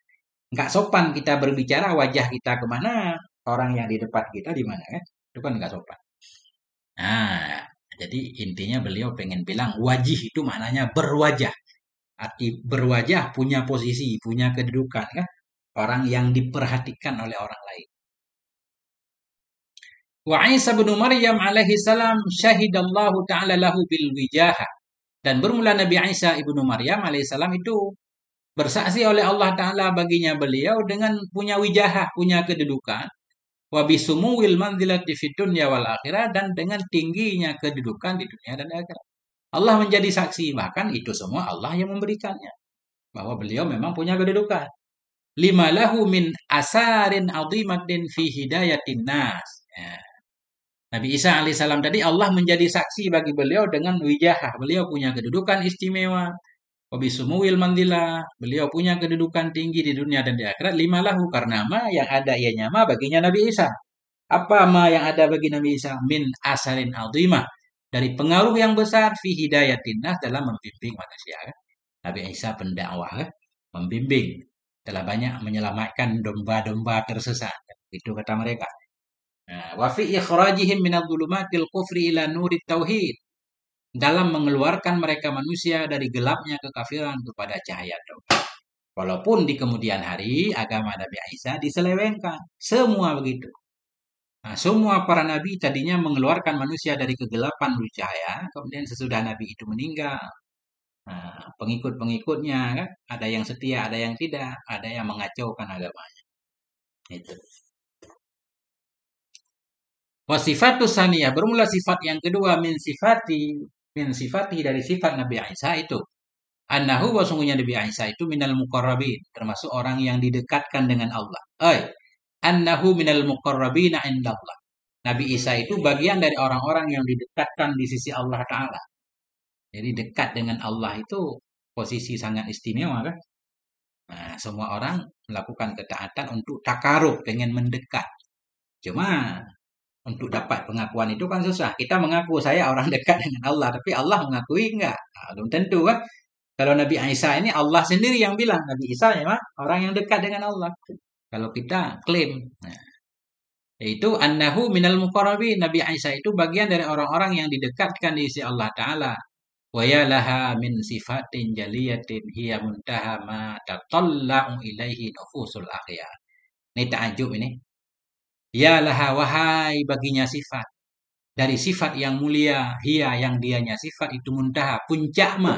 Enggak sopan kita berbicara wajah kita kemana, orang yang di depan kita di mana kan. Itu kan enggak sopan. Nah, jadi intinya beliau pengen bilang wajih itu maknanya berwajah. Arti berwajah, punya posisi, punya kedudukan kan. Orang yang diperhatikan oleh orang lain. Wa Isa bin Maryam alaihi salam syahidallahu ta'ala lahu bil wijahah. Dan bermula Nabi Isa ibnu Maryam alaihi salam itu bersaksi oleh Allah Ta'ala baginya beliau dengan punya wijahah, punya kedudukan. Wa bisumuwil manzilati fid dunya wal akhirah, dan dengan tingginya kedudukan di dunia dan akhirat. Allah menjadi saksi, bahkan itu semua Allah yang memberikannya. Bahwa beliau memang punya kedudukan. Lima lahu min asarin azimatin fi hidayatin nas. Ya. Nabi Isa alaihissalam tadi Allah menjadi saksi bagi beliau dengan wijahah. Beliau punya kedudukan istimewa. Wabisumuwil mandilah. Beliau punya kedudukan tinggi di dunia dan di akhirat. Lima lahu, karena ma yang ada ianya ma baginya Nabi Isa. Apa ma yang ada bagi Nabi Isa? Min asarin azimah. Dari pengaruh yang besar fi hidayatin nas, dalam membimbing manusia. Nabi Isa pendakwah, membimbing. Telah banyak menyelamatkan domba-domba tersesat. Itu kata mereka. Wa fi ikhrajihim minadh-dhulumatil kufri ila nurit tauhid. Dalam mengeluarkan mereka manusia dari gelapnya kekafiran kepada cahaya tauhid. Walaupun di kemudian hari agama Nabi Isa diselewengkan. Semua begitu. Nah, semua para nabi tadinya mengeluarkan manusia dari kegelapan menuju cahaya. Kemudian sesudah nabi itu meninggal, nah, pengikut-pengikutnya kan, ada yang setia, ada yang tidak, ada yang mengacaukan agamanya. Itu. Wasifatus saniyah, bermula sifat yang kedua min sifati dari sifat Nabi Isa itu. Annahu, sungguhnya Nabi Isa itu minal muqarrabin, termasuk orang yang didekatkan dengan Allah. Annahu minal muqarrabina indallah. Nabi Isa itu bagian dari orang-orang yang didekatkan di sisi Allah Ta'ala. Jadi dekat dengan Allah itu posisi sangat istimewa kan. Nah, semua orang melakukan ketaatan untuk takarub, pengen mendekat. Cuma untuk dapat pengakuan itu kan susah. Kita mengaku saya orang dekat dengan Allah, tapi Allah mengakui enggak? Nah, belum tentu kan. Kalau Nabi Isa ini Allah sendiri yang bilang, Nabi Isa memang orang yang dekat dengan Allah. Kalau kita klaim, nah, yaitu annahu minal muqarrabin. Nabi Isa itu bagian dari orang-orang yang didekatkan di sisi Allah Ta'ala. Wa ya laha min sifatin jaliyatin hiya muntaha ma tatalla'u ilaihi nufusul akhyar. Ini ta'ajub ini. Ya laha, wahai baginya sifat. dari sifat yang mulia, hiya yang dianya sifat itu muntaha, puncak ma,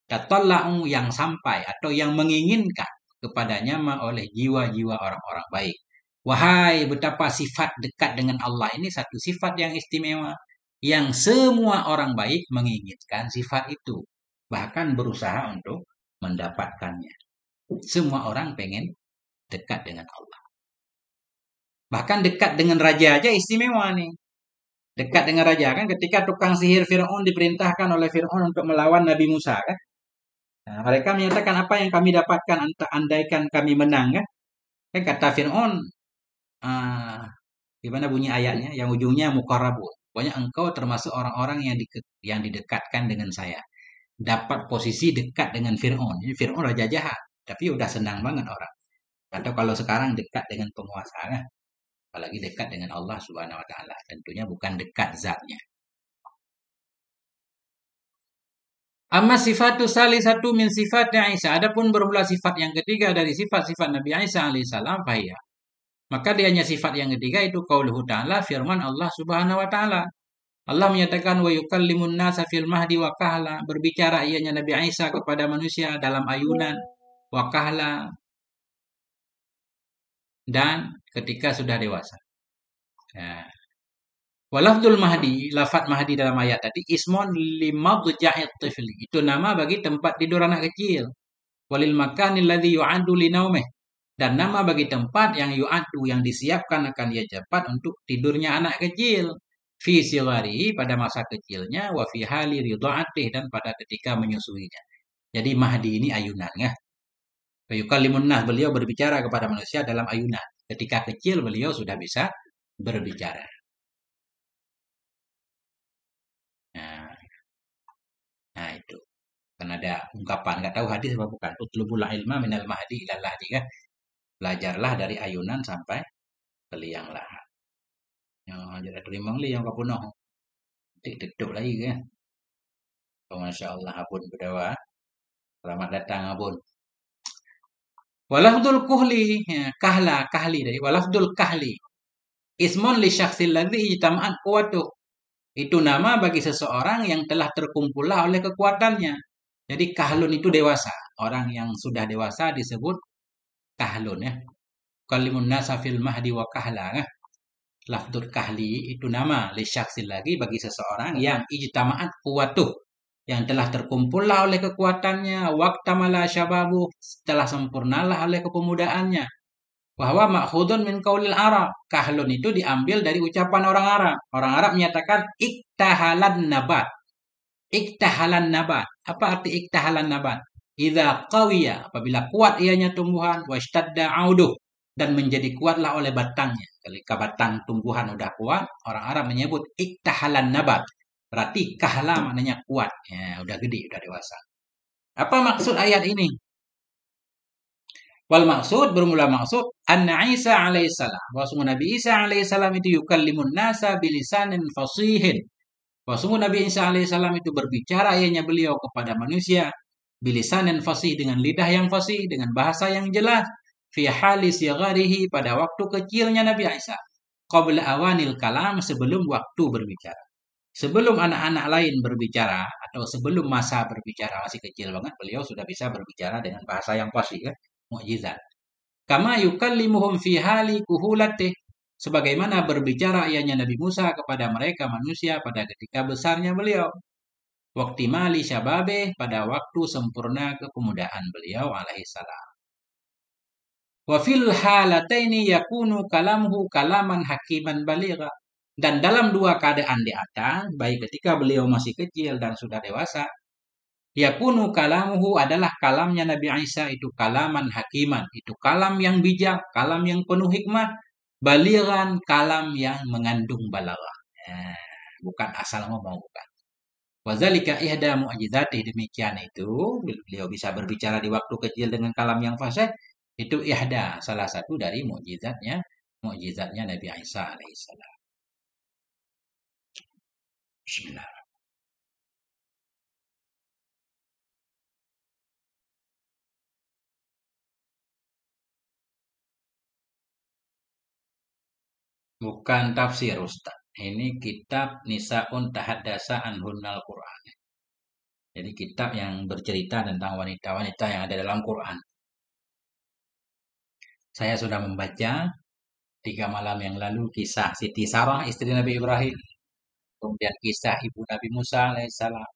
tatalla'u yang sampai atau yang menginginkan kepadanya ma oleh jiwa-jiwa orang-orang baik. Wahai betapa sifat dekat dengan Allah ini satu sifat yang istimewa yang semua orang baik menginginkan sifat itu, bahkan berusaha untuk mendapatkannya. Semua orang pengen dekat dengan Allah. Bahkan dekat dengan raja aja istimewa nih. Dekat dengan raja kan ketika tukang sihir Fir'aun diperintahkan oleh Fir'aun untuk melawan Nabi Musa kan. Nah, mereka menyatakan apa yang kami dapatkan andaikan kami menang kan. Kan kata Fir'aun, ah, gimana bunyi ayatnya yang ujungnya muqarrabun. Pokoknya engkau termasuk orang-orang yang didekatkan dengan saya. Dapat posisi dekat dengan Fir'aun. Ini Fir'aun raja jahat, tapi udah senang banget orang. Atau kalau sekarang dekat dengan penguasa kan. Apalagi dekat dengan Allah Subhanahu wa taala. Tentunya bukan dekat zatnya. Amma sifatu satu min sifatnya Isa. Adapun bermula sifat yang ketiga dari sifat-sifat Nabi Isa alaihissalam, fahiyah. Maka dianya sifat yang ketiga itu qauluhu ta'ala, firman Allah Subhanahu wa taala. Allah menyatakan wa yukallimun nasa fil mahdi wa kahla, berbicara ianya Nabi Isa kepada manusia dalam ayunan, wa kahla, dan ketika sudah dewasa. Ya. Walafdul mahdi, lafat mahdi dalam ayat tadi ismon limadja'it tifli. Itu nama bagi tempat tidur anak kecil. Walil makanil ladzi yu'addu linaumih. Dan nama bagi tempat yang yu'addu yang disiapkan akan dia cepat untuk tidurnya anak kecil. Fi sighari pada masa kecilnya wa fi hali ridhaatih dan pada ketika menyusuinya. Jadi mahdi ini ayunan ya. Yukallimun nas, beliau berbicara kepada manusia dalam ayunan. Ketika kecil beliau sudah bisa berbicara. Nah, nah itu. Kan ada ungkapan, nggak tahu hadis apa bukan. Utlubul ilma minal mahdi ilal lahdi kan. Belajarlah dari ayunan sampai ke liang lahat. Yang jadi terima li yang kapunoh. Tik lagi kan. Oh, Masya Allah, abun berdawa. Selamat datang abun. Walafdul kuhli, ya, kahli dari walafdul kahli. Ismun li syakhsil ladzi ijtama'at quwwatuh. Itu nama bagi seseorang yang telah terkumpullah oleh kekuatannya. Jadi kahlun itu dewasa. Orang yang sudah dewasa disebut kahlun ya. Kalimun nasa fil mahdi wa kahla. Ya. Lafdul kahli itu nama li syakhsil lagi bagi seseorang yang ijtama'at quwwatuh. Yang telah terkumpullah oleh kekuatannya. Waqtamala syababu. Setelah sempurnalah oleh kepemudaannya. Bahwa makhudun min qaulil Arab. Kahlun itu diambil dari ucapan orang Arab. Orang Arab menyatakan iktahalan nabat. Iktahalan nabat. Apa arti iktahalan nabat? Idza qawiya, apabila kuat ianya tumbuhan, washtadda auduh, dan menjadi kuatlah oleh batangnya. Ketika batang tumbuhan udah kuat, orang Arab menyebut iktahalan nabat. Berarti kahla maknanya kuat. Ya, udah gede, udah dewasa. Apa maksud ayat ini? Wal maksud, bermula maksud anna Isa alaihissalam, bahwa Nabi Isa alaihissalam itu yukallimun nasa bilisanin fasihin. Bahwa Nabi Isa alaihissalam itu berbicara ianya beliau kepada manusia bilisanin fasih, dengan lidah yang fasih, dengan bahasa yang jelas, fi hali sigharihi, pada waktu kecilnya Nabi Isa, qabla awanil kalam, sebelum waktu berbicara. Sebelum anak-anak lain berbicara atau sebelum masa berbicara, masih kecil banget, beliau sudah bisa berbicara dengan bahasa yang fasih kan? Mukjizat. Kama yukallimuhum fi hali kuhulatih, sebagaimana berbicara ianya Nabi Musa kepada mereka manusia pada ketika besarnya beliau. Waktu mali syababe, pada waktu sempurna kepemudaan beliau alaihissalam. Wa fil halataini yakunu kalamuhu kalaman hakiman baligha. Dan dalam dua keadaan di atas, baik ketika beliau masih kecil dan sudah dewasa, yakunu kalamuhu adalah kalamnya Nabi Isa itu kalaman hakiman, itu kalam yang bijak, kalam yang penuh hikmah, balighan, kalam yang mengandung balaghah. Ya, bukan asal ngomong, bukan. Wazalika ihda mu'jizatih, demikian itu beliau bisa berbicara di waktu kecil dengan kalam yang fasih, itu ihda, salah satu dari mukjizatnya Nabi Isa alaihissalam. Bismillah. Bukan tafsir Ustaz. Ini kitab Nisaun Tahaddasa Anhunnal Quran. Jadi kitab yang bercerita tentang wanita-wanita yang ada dalam Quran. Saya sudah membaca 3 malam yang lalu kisah Siti Sarah, istri Nabi Ibrahim. Kemudian kisah ibu Nabi Musa alaihissalam.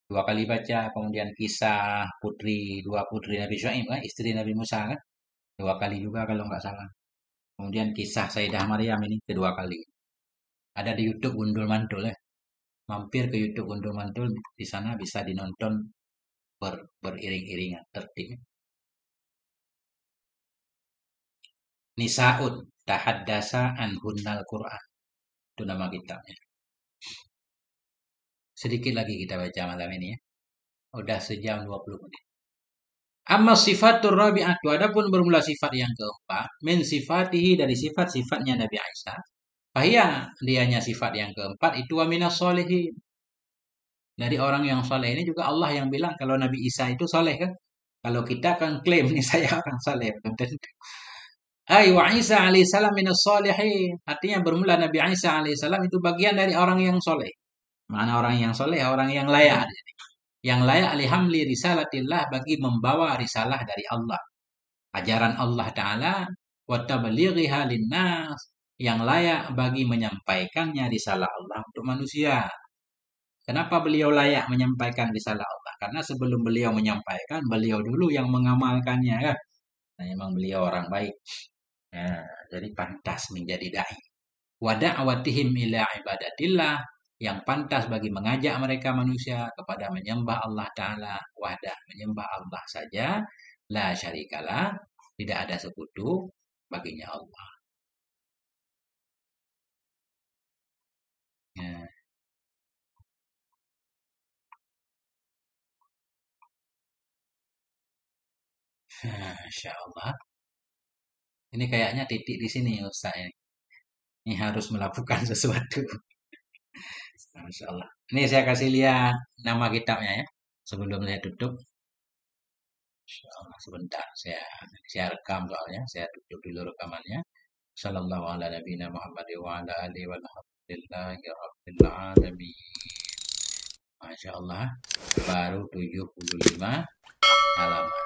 2 kali baca. Kemudian kisah dua putri Nabi Syuaib, kan? Istri Nabi Musa, kan? 2 kali juga kalau nggak salah. Kemudian kisah Sayyidah Maryam ini kedua kali. Ada di YouTube Gundul Mantul ya. Mampir ke YouTube Gundul Mantul, di sana bisa dinonton beriring-iringan tertib. Nisaun Tahaddasa Anhunnal Quran. Itu nama kitabnya. Sedikit lagi kita baca malam ini ya. Udah sejam 20 menit. Amma sifatur rabi'atu, adapun bermula sifat yang keempat, min sifatihi, dari sifat-sifatnya Nabi Isa. Fahia, dianya sifat yang keempat itu wa minas solihin. Dari orang yang soleh ini juga Allah yang bilang kalau Nabi Isa itu soleh, kan? Kalau kita kan klaim nih saya orang soleh. Ay wa Isa alaihissalam minas solihin. Artinya bermula Nabi Isa alaihissalam itu bagian dari orang yang soleh. Mana orang yang soleh? Orang yang layak. Yang layak lihamli risalatillah, bagi membawa risalah dari Allah. Ajaran Allah Ta'ala. Wa tablighiha linnas, yang layak bagi menyampaikannya risalah Allah untuk manusia. Kenapa beliau layak menyampaikan risalah Allah? Karena sebelum beliau menyampaikan, beliau dulu yang mengamalkannya, kan? Nah, memang beliau orang baik. Nah, jadi pantas menjadi dai. Wa da'watihim ila ibadatillah, yang pantas bagi mengajak mereka manusia kepada menyembah Allah Ta'ala wahdah, menyembah Allah saja, la syarikalah, tidak ada sekutu baginya Allah. Ya. Masya Allah. Ini kayaknya titik di sini Ustaz ini. Ini harus melakukan sesuatu. Masya Allah. Ini saya kasih lihat nama kitabnya ya. Sebelum saya tutup. Masya Allah, sebentar. Saya rekam soalnya. Saya tutup dulu rekamannya. Sallallahu ala nabiyina Muhammad wa ala alihi wa alhamdulillahi rabbil alamin. Masya Allah. Baru 75 halaman.